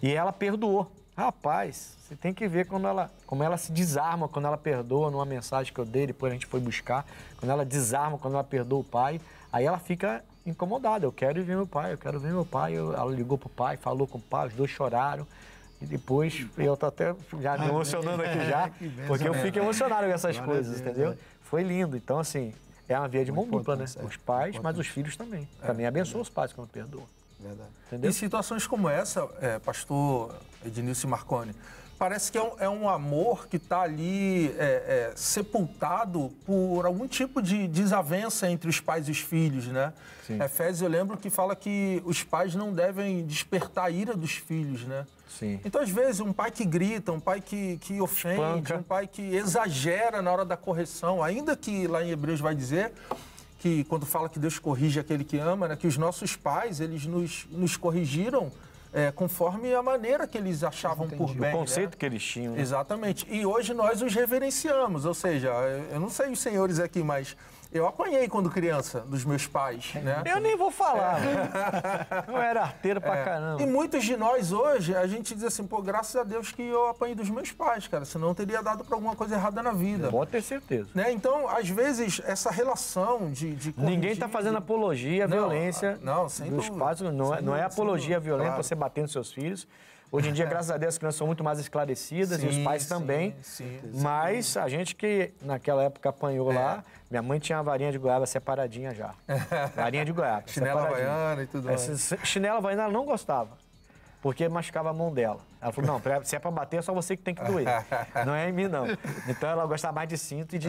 E ela perdoou. Rapaz, você tem que ver como ela se desarma quando ela perdoa numa mensagem que eu dei, depois a gente foi buscar. Quando ela desarma, quando ela perdoa o pai, aí ela fica incomodada. Eu quero ir ver meu pai, eu quero ver meu pai. Ela ligou pro pai, falou com o pai, os dois choraram. E depois, eu tô até já me emocionando aqui já, porque eu fico emocionado com essas coisas, entendeu? Foi lindo. Então, assim, é uma via de mão dupla, né? Os pais, mas os filhos também. Também abençoa os pais quando perdoam. Verdade. Em situações como essa, pastor Ednilson Marconi, parece que é um amor que está ali sepultado por algum tipo de desavença entre os pais e os filhos, né? Sim. Efésios, eu lembro que fala que os pais não devem despertar a ira dos filhos, né? Sim. Então, às vezes, um pai que grita, um pai que ofende, espanca. Um pai que exagera na hora da correção, ainda que lá em Hebreus vai dizer que quando fala que Deus corrige aquele que ama, né, que os nossos pais, eles nos corrigiram conforme a maneira que eles achavam por bem. O conceito, né, que eles tinham. Né? Exatamente. E hoje nós os reverenciamos, ou seja, eu não sei os senhores aqui, mas eu apanhei quando criança dos meus pais, né? Eu nem vou falar. Eu era arteiro pra caramba. E muitos de nós hoje, a gente diz assim, pô, graças a Deus que eu apanhei dos meus pais, cara, senão eu teria dado pra alguma coisa errada na vida. Pode ter certeza. Né? Então, às vezes, essa relação de corrigir, ninguém tá fazendo apologia à violência sem dos dúvida, pais. Não é apologia à violência, claro. Você batendo seus filhos. Hoje em dia, graças a Deus, as crianças são muito mais esclarecidas, e os pais também. Mas a gente que naquela época apanhou lá, minha mãe tinha uma varinha de goiaba separadinha já. Varinha de goiaba. Chinela havaiana e tudo mais. Chinela havaiana ela não gostava, porque machucava a mão dela. Ela falou, não, se é pra bater, é só você que tem que doer. Não é em mim, não. Então ela gostava mais de cinto e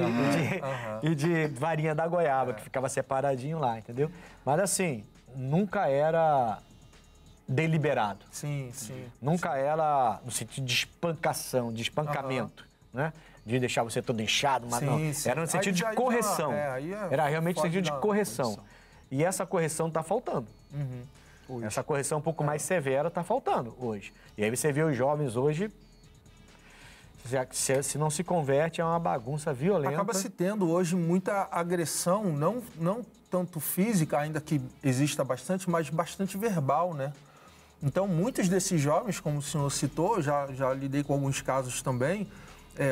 de varinha da goiaba, que ficava separadinho lá, entendeu? Mas assim, nunca era deliberado. Sim. Nunca era no sentido de espancação, de espancamento, né? De deixar você todo inchado, mas não. Era no sentido de correção. Era realmente no sentido de correção. E essa correção está faltando. Essa correção um pouco mais severa está faltando hoje. E aí você vê os jovens hoje, se não se converte, é uma bagunça violenta. Acaba se tendo hoje muita agressão, não tanto física, ainda que exista bastante, mas bastante verbal, né? Então, muitos desses jovens, como o senhor citou, já lidei com alguns casos também,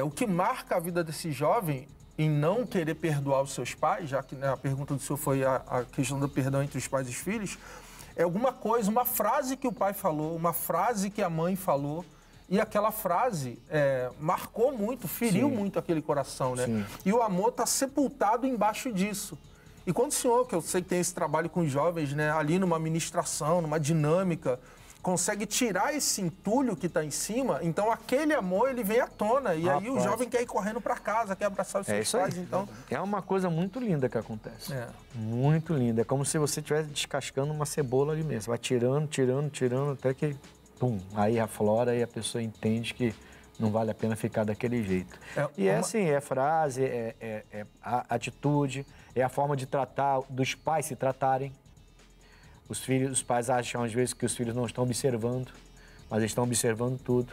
o que marca a vida desse jovem em não querer perdoar os seus pais, já que, né, a pergunta do senhor foi a questão do perdão entre os pais e os filhos, é alguma coisa, uma frase que o pai falou, uma frase que a mãe falou, e aquela frase marcou muito, feriu muito aquele coração, né? Sim. E o amor está sepultado embaixo disso. E quando o senhor, que eu sei que tem esse trabalho com os jovens, né, ali numa ministração, numa dinâmica, consegue tirar esse entulho que está em cima, então aquele amor ele vem à tona. E aí o jovem quer ir correndo para casa, quer abraçar os seus pais. Então é uma coisa muito linda que acontece. Muito linda. É como se você estivesse descascando uma cebola ali mesmo. Você vai tirando, até que, pum, aí aflora e a pessoa entende que não vale a pena ficar daquele jeito. É assim, é frase, é a atitude, é a forma de tratar, dos pais se tratarem. Os pais acham às vezes que os filhos não estão observando, mas eles estão observando tudo.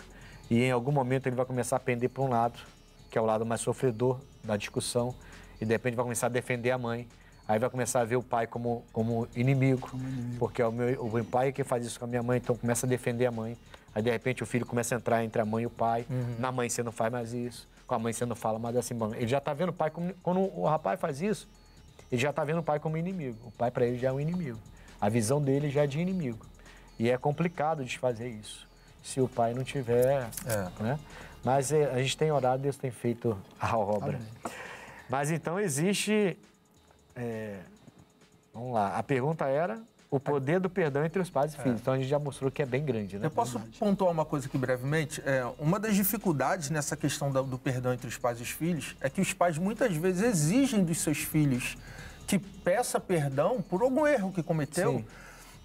E em algum momento ele vai começar a pender para um lado, que é o lado mais sofredor da discussão, e de repente vai começar a defender a mãe. Aí vai começar a ver o pai como inimigo, porque o pai é que faz isso com a minha mãe, então começa a defender a mãe. Aí, de repente, o filho começa a entrar entre a mãe e o pai. Na mãe você não faz mais isso, com a mãe você não fala mais assim. Ele já está vendo o pai como... Quando o rapaz faz isso, ele já está vendo o pai como inimigo. O pai, para ele, já é um inimigo. A visão dele já é de inimigo. E é complicado desfazer isso, se o pai não tiver... Né? Mas a gente tem orado, Deus tem feito a obra. Amém. Mas, então, existe... vamos lá, a pergunta era... O poder do perdão entre os pais e filhos. Então, a gente já mostrou que é bem grande, né? Eu posso pontuar uma coisa aqui brevemente? Uma das dificuldades nessa questão do perdão entre os pais e os filhos é que os pais, muitas vezes, exigem dos seus filhos que peça perdão por algum erro que cometeu,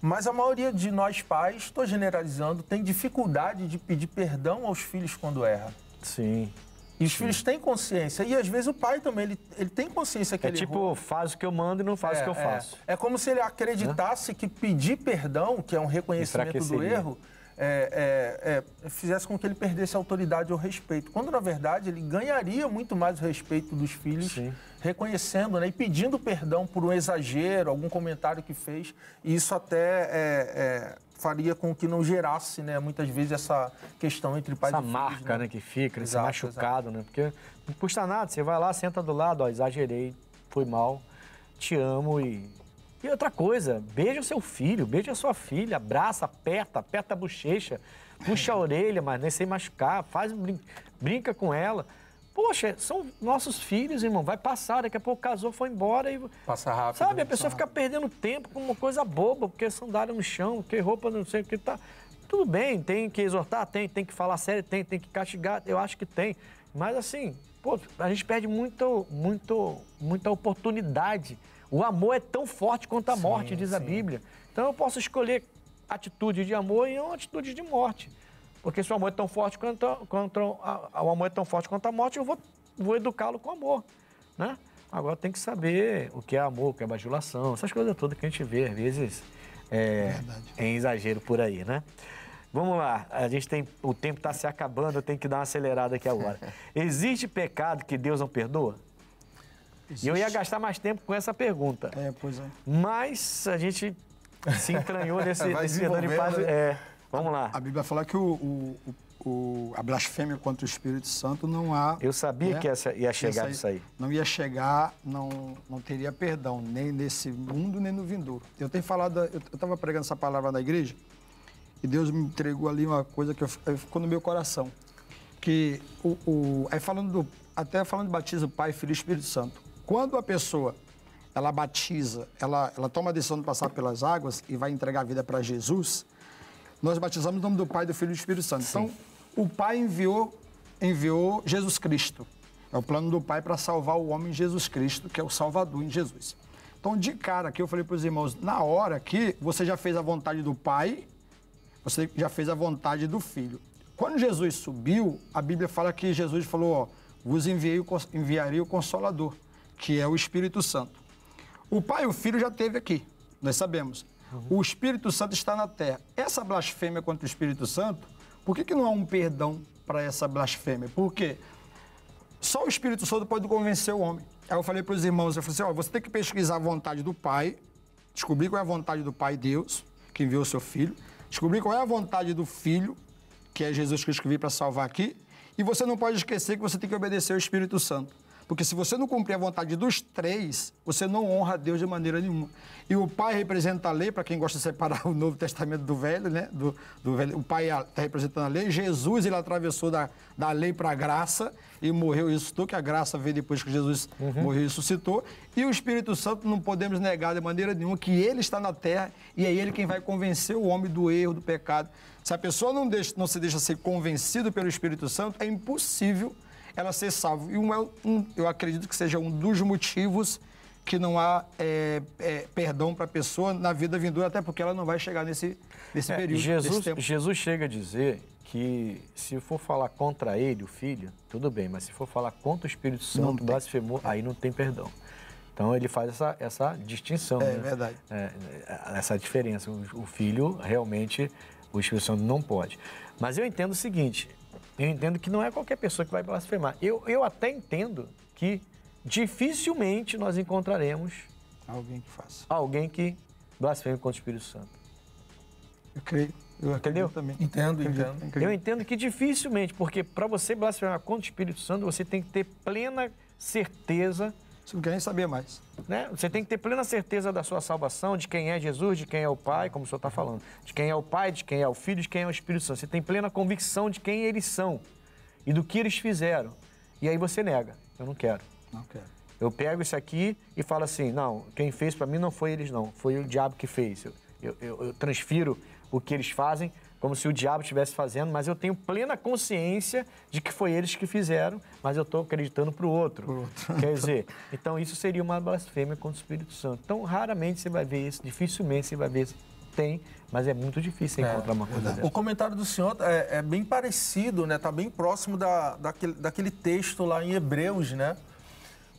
mas a maioria de nós pais, estou generalizando, tem dificuldade de pedir perdão aos filhos quando erra. Sim. E os filhos têm consciência. E, às vezes, o pai também, ele tem consciência que ele errou. Faz o que eu mando e não faz o que eu faço. É como se ele acreditasse que pedir perdão, que é um reconhecimento do erro, fizesse com que ele perdesse a autoridade ou respeito. Quando, na verdade, ele ganharia muito mais o respeito dos filhos, reconhecendo, né, e pedindo perdão por um exagero, algum comentário que fez. E isso até... faria com que não gerasse, né, muitas vezes, essa questão entre pais e filhos. Essa marca, né, que fica, esse machucado, né? Porque não custa nada, você vai lá, senta do lado, exagerei, foi mal, te amo e outra coisa, beija seu filho, beija sua filha, abraça, aperta a bochecha, puxa a orelha, mas nem sem machucar, brinca com ela. Poxa, são nossos filhos, irmão. Vai passar, daqui a pouco casou, foi embora e... Passa rápido. Sabe, a pessoa fica perdendo tempo com uma coisa boba, porque sandália no chão, porque roupa não sei o que tá... Tudo bem, tem que exortar, tem que falar sério, tem que castigar, eu acho que tem. Mas assim, pô, a gente perde muita oportunidade. O amor é tão forte quanto a morte, diz a Bíblia. Então eu posso escolher atitude de amor e não atitude de morte. Porque se o amor é tão forte quanto a morte, eu vou educá-lo com amor, né? Agora tem que saber o que é amor, o que é bajulação, essas coisas todas que a gente vê, às vezes, em exagero por aí, né? Vamos lá, o tempo está se acabando, eu tenho que dar uma acelerada aqui agora. Existe pecado que Deus não perdoa? Existe. E eu ia gastar mais tempo com essa pergunta. Pois é. Mas a gente se entranhou nesse perdão de paz. Vamos lá. A Bíblia fala que a blasfêmia contra o Espírito Santo não há... Eu sabia que ia chegar nisso aí. Não ia chegar, não teria perdão, nem nesse mundo, nem no vindouro. Eu tenho falado, eu estava pregando essa palavra na igreja, e Deus me entregou ali uma coisa que ficou no meu coração. Que aí até falando de batismo, Pai, Filho e Espírito Santo. Quando a pessoa, ela batiza, ela toma a decisão de passar pelas águas e vai entregar a vida para Jesus... Nós batizamos o nome do Pai, do Filho e do Espírito Santo. Sim. Então, o Pai enviou Jesus Cristo. É o plano do Pai para salvar o homem Jesus Cristo, que é o Salvador em Jesus. Então, de cara aqui, eu falei para os irmãos, na hora que você já fez a vontade do Pai, você já fez a vontade do Filho. Quando Jesus subiu, a Bíblia fala que Jesus falou, vos enviarei o Consolador, que é o Espírito Santo. O Pai e o Filho já esteve aqui, nós sabemos. O Espírito Santo está na terra. Essa blasfêmia contra o Espírito Santo, por que não há um perdão para essa blasfêmia? Porque só o Espírito Santo pode convencer o homem. Aí eu falei para os irmãos, eu falei assim, você tem que pesquisar a vontade do Pai, descobrir qual é a vontade do Pai Deus, que enviou o seu Filho, descobrir qual é a vontade do Filho, que é Jesus Cristo que veio para salvar aqui, e você não pode esquecer que você tem que obedecer ao Espírito Santo. Porque se você não cumprir a vontade dos três, você não honra a Deus de maneira nenhuma. E o Pai representa a lei, para quem gosta de separar o Novo Testamento do Velho, né? Do Velho, o Pai está representando a lei. Jesus, ele atravessou da lei para a graça e morreu e ressuscitou, que a graça veio depois que Jesus morreu e ressuscitou. E o Espírito Santo, não podemos negar de maneira nenhuma que ele está na terra e é ele quem vai convencer o homem do erro, do pecado. Se a pessoa não se deixa ser convencida pelo Espírito Santo, é impossível ela ser salva. E eu acredito que seja um dos motivos que não há perdão para a pessoa na vida vindoura, até porque ela não vai chegar nesse período, nesse tempo. Jesus chega a dizer que se for falar contra ele, o Filho, tudo bem, mas se for falar contra o Espírito Santo, blasfemou, aí não tem perdão. Então ele faz essa distinção. É verdade. Essa diferença. O Filho, realmente, o Espírito Santo não pode. Mas eu entendo o seguinte, eu entendo que não é qualquer pessoa que vai blasfemar. Eu até entendo que dificilmente nós encontraremos alguém que faça. Alguém que blasfeme contra o Espírito Santo. Eu creio. Entendeu? Também. Entendo. Eu entendo que dificilmente, porque para você blasfemar contra o Espírito Santo, você tem que ter plena certeza. Você não quer nem saber mais. Né? Você tem que ter plena certeza da sua salvação, de quem é Jesus, de quem é o Pai, como o senhor está falando. De quem é o Pai, de quem é o Filho, de quem é o Espírito Santo. Você tem plena convicção de quem eles são e do que eles fizeram. E aí você nega. Eu não quero. Não quero. Eu pego isso aqui e falo assim, não, quem fez para mim não foi eles não, foi o diabo que fez. Eu transfiro o que eles fazem como se o diabo estivesse fazendo, mas eu tenho plena consciência de que foi eles que fizeram, mas eu estou acreditando para o outro. Quer dizer, então isso seria uma blasfêmia contra o Espírito Santo. Então, raramente você vai ver isso, dificilmente você vai ver isso. Tem, mas é muito difícil encontrar uma coisa dessa. O comentário do senhor é bem parecido, né? Está bem próximo daquele texto lá em Hebreus, né?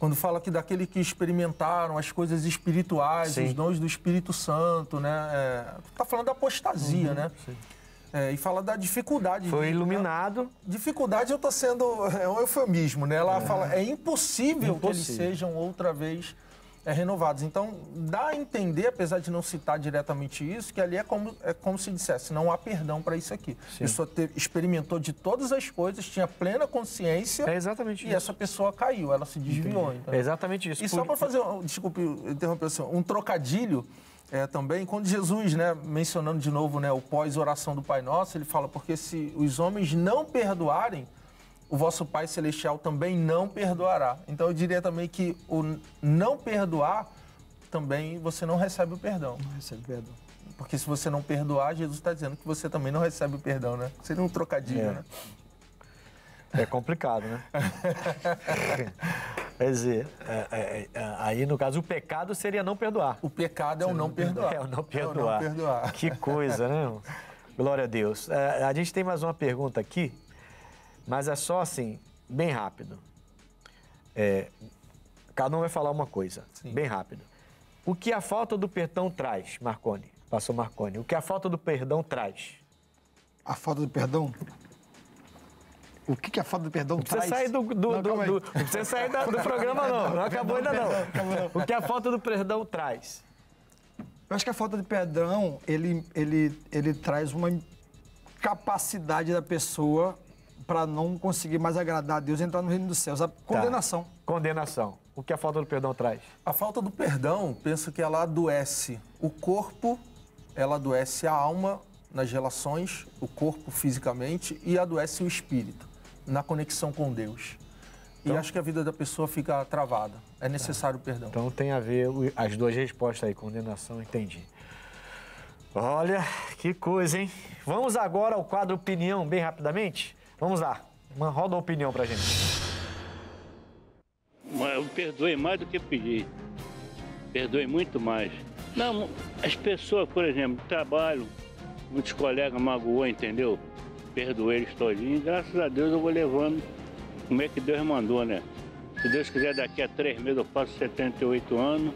Quando fala que daquele que experimentaram as coisas espirituais, os dons do Espírito Santo, né? Está falando da apostasia, né? E fala da dificuldade. Foi iluminado. Dificuldade eu estou sendo... É um eufemismo, né? Ela fala, é impossível que eles sejam outra vez renovados. Então, dá a entender, apesar de não citar diretamente isso, que ali é como se dissesse, não há perdão para isso aqui. A pessoa experimentou de todas as coisas, tinha plena consciência. É exatamente isso. E essa pessoa caiu, ela se desviou. Então. É exatamente isso. E só para fazer, desculpe interromper, um trocadilho também, quando Jesus, né, mencionando de novo, né, o pós-oração do Pai Nosso, ele fala, porque se os homens não perdoarem, o vosso Pai Celestial também não perdoará. Então, eu diria também que o não perdoar, também você não recebe o perdão. Não recebe perdão. Porque se você não perdoar, Jesus está dizendo que você também não recebe o perdão, né? Seria um trocadilho, né? É complicado, né? Quer dizer, aí no caso o pecado seria não perdoar. O pecado é o não perdoar. É o não perdoar. Que coisa, né? Glória a Deus. A gente tem mais uma pergunta aqui. Mas é só assim, bem rápido. Cada um vai falar uma coisa, bem rápido. O que a falta do perdão traz, Marconi? Pastor Marconi. O que a falta do perdão traz? A falta do perdão? O que a falta do perdão traz? Não precisa sair do programa, não. Não acabou ainda, não. O que a falta do perdão traz? Eu acho que a falta de perdão, ele traz uma capacidade da pessoa para não conseguir mais agradar a Deus e entrar no reino dos céus. A condenação. Condenação. O que a falta do perdão traz? A falta do perdão, penso que ela adoece o corpo, ela adoece a alma nas relações, o corpo fisicamente, e adoece o espírito, na conexão com Deus. Então, e acho que a vida da pessoa fica travada. É necessário o perdão. Então tem a ver as duas respostas aí, condenação, entendi. Olha, que coisa, hein? Vamos agora ao quadro Opinião, bem rapidamente? Vamos lá, roda a opinião pra gente. Eu perdoei mais do que pedi. Perdoei muito mais. Não, as pessoas, por exemplo, trabalham, muitos colegas magoou, entendeu? Perdoei eles todinhos. Graças a Deus eu vou levando como é que Deus mandou, né? Se Deus quiser, daqui a 3 meses eu faço 78 anos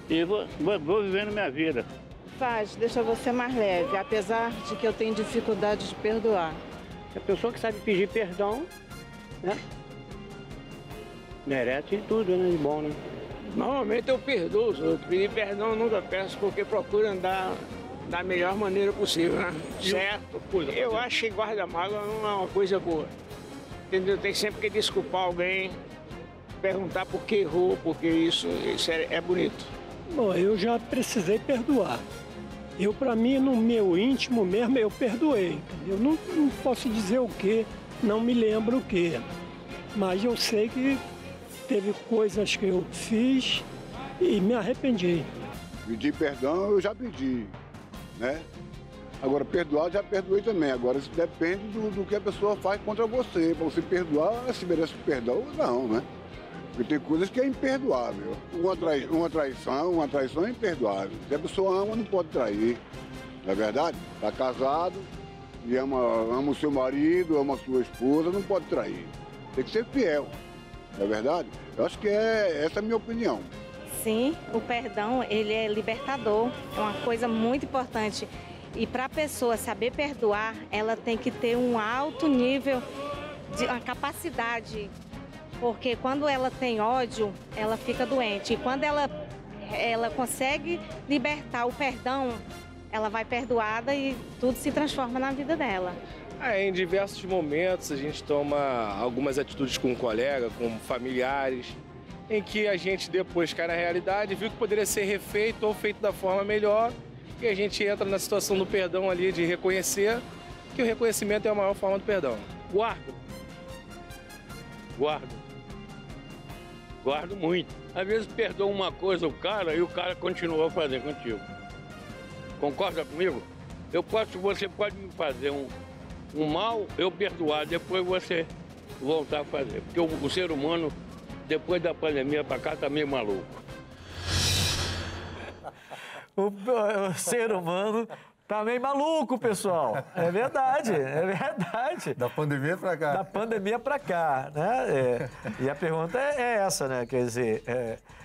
e vou vivendo minha vida. Deixa você mais leve, apesar de que eu tenho dificuldade de perdoar. A pessoa que sabe pedir perdão, né? Merece tudo, né? De bom, né? Normalmente eu perdoo os outros. Pedir perdão eu nunca peço, porque procuro andar da melhor maneira possível, né? Certo? Eu acho que guarda-mágoa não é uma coisa boa. Entendeu? Tem sempre que desculpar alguém perguntar por que errou, porque isso é bonito. Bom, eu já precisei perdoar. Para mim, no meu íntimo mesmo, eu perdoei. Eu não posso dizer o quê, não me lembro o quê. Mas eu sei que teve coisas que eu fiz e me arrependi. Pedir perdão eu já pedi, né? Agora, perdoar eu já perdoei também. Agora, isso depende do que a pessoa faz contra você. Para você perdoar, se merece perdão ou não, né? Porque tem coisas que é imperdoável. Uma traição é imperdoável. Se a pessoa ama, não pode trair. Não é verdade? Está casado e ama o seu marido, ama a sua esposa, não pode trair. Tem que ser fiel. Não é verdade? Eu acho que essa é a minha opinião. Sim, o perdão, ele é libertador. É uma coisa muito importante. E para a pessoa saber perdoar, ela tem que ter um alto nível de uma capacidade. Porque quando ela tem ódio, ela fica doente. E quando ela consegue libertar o perdão, ela vai perdoada e tudo se transforma na vida dela. Em diversos momentos a gente toma algumas atitudes com um colega, com familiares, em que a gente depois cai na realidade, viu que poderia ser refeito ou feito da forma melhor, e a gente entra na situação do perdão ali, de reconhecer que o reconhecimento é a maior forma do perdão. Guardo muito. Às vezes perdoa uma coisa o cara e o cara continua fazendo contigo. Concorda comigo? Você pode me fazer um mal, eu perdoar, depois você voltar a fazer. Porque o ser humano, depois da pandemia pra cá, tá meio maluco. O ser humano tá meio maluco, pessoal. É verdade, é verdade. Da pandemia pra cá. Da pandemia pra cá, né? E a pergunta é essa, né? Quer dizer,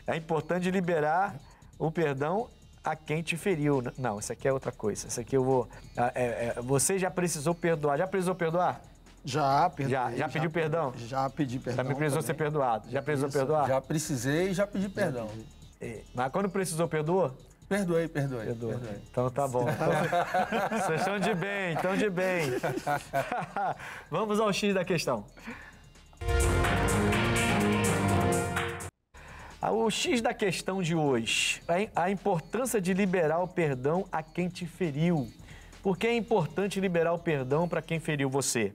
é importante liberar o perdão a quem te feriu. Não, isso aqui é outra coisa. Isso aqui eu vou... você já precisou perdoar? Já precisou perdoar? Já, perdoei. Já pediu perdão? Já pedi perdão. Também precisou ser perdoado? Já precisou perdoar? Já precisei e já pedi perdão. Mas quando precisou, perdoou? Perdoei. Então tá bom. Vocês estão de bem, estão de bem. Vamos ao X da questão. O X da questão de hoje, a importância de liberar o perdão a quem te feriu. Por que é importante liberar o perdão para quem feriu você?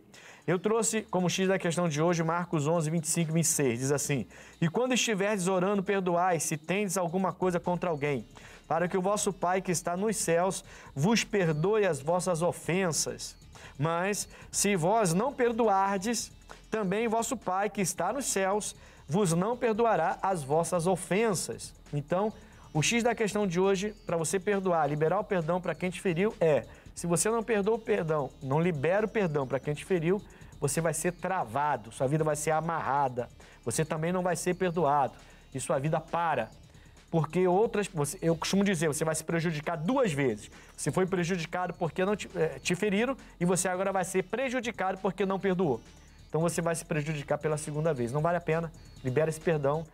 Eu trouxe como X da questão de hoje Marcos 11, 25 e 26. Diz assim: e quando estiverdes orando, perdoai, se tendes alguma coisa contra alguém, para que o vosso Pai que está nos céus vos perdoe as vossas ofensas. Mas se vós não perdoardes, também vosso Pai que está nos céus vos não perdoará as vossas ofensas. Então, o X da questão de hoje, para você perdoar, liberar o perdão para quem te feriu, se você não perdoa o perdão, não libera o perdão para quem te feriu, você vai ser travado, sua vida vai ser amarrada, você também não vai ser perdoado e sua vida para. Porque eu costumo dizer, você vai se prejudicar duas vezes. Você foi prejudicado porque não te feriram e você agora vai ser prejudicado porque não perdoou. Então você vai se prejudicar pela segunda vez. Não vale a pena, libera esse perdão.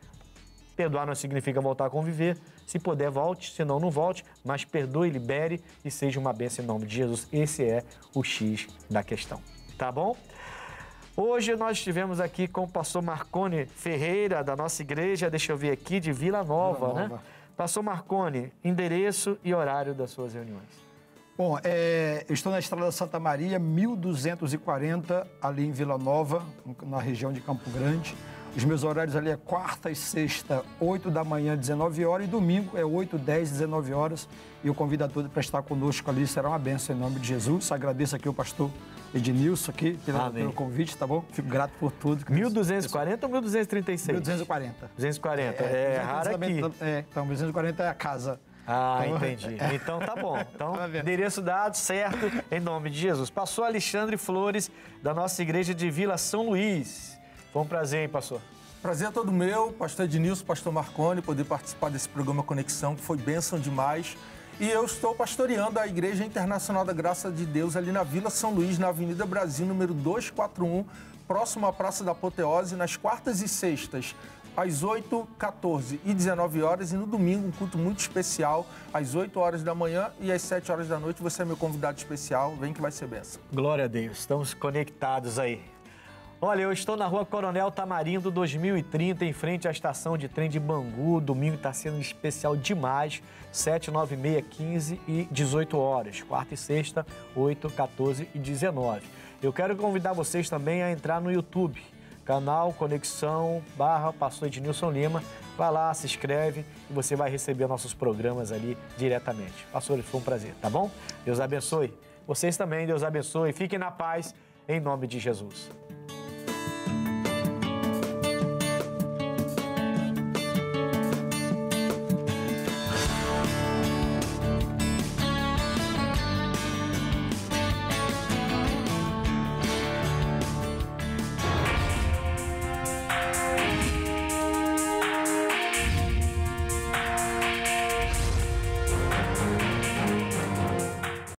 Perdoar não significa voltar a conviver. Se puder, volte, senão não volte. Mas perdoe, libere e seja uma bênção em nome de Jesus. Esse é o X da questão. Tá bom? Hoje nós estivemos aqui com o pastor Marcone Ferreira, da nossa igreja, deixa eu ver aqui, de Vila Nova, né? Pastor Marcone, endereço e horário das suas reuniões. Bom, eu estou na Estrada Santa Maria, 1240, ali em Vila Nova, na região de Campo Grande. Os meus horários ali é quarta e sexta, 8 da manhã, 19 horas, e domingo é 8, 10, 19 horas. E eu convido a todos para estar conosco ali, será uma bênção em nome de Jesus. Agradeço aqui o pastor Ednilson aqui pelo convite, tá bom? Fico grato por tudo. 1240 ou 1236? 1240. 240, é raro aqui. Então 240 é a casa. Então, entendi. Então tá bom. Então, endereço dado, certo, em nome de Jesus. Pastor Alexandre Flores, da nossa igreja de Vila São Luís. Foi um prazer, hein, pastor? Prazer é todo meu, pastor Ednilson, pastor Marcone, poder participar desse programa Conexão, que foi bênção demais. E eu estou pastoreando a Igreja Internacional da Graça de Deus ali na Vila São Luís, na Avenida Brasil, número 241, próximo à Praça da Apoteose, nas quartas e sextas, às 8, 14 e 19 horas, e no domingo um culto muito especial, às 8 horas da manhã e às 7 horas da noite. Você é meu convidado especial, vem que vai ser bênção. Glória a Deus, estamos conectados aí. Olha, eu estou na rua Coronel Tamarindo 2030, em frente à estação de trem de Bangu. Domingo está sendo especial demais. 7, 9, meia, 15 e 18 horas. Quarta e sexta, 8, 14 e 19. Eu quero convidar vocês também a entrar no YouTube. Canal Conexão / Pastor Ednilson Lima. Vai lá, se inscreve e você vai receber nossos programas ali diretamente. Pastor, foi um prazer, tá bom? Deus abençoe. Vocês também, Deus abençoe. Fiquem na paz, em nome de Jesus.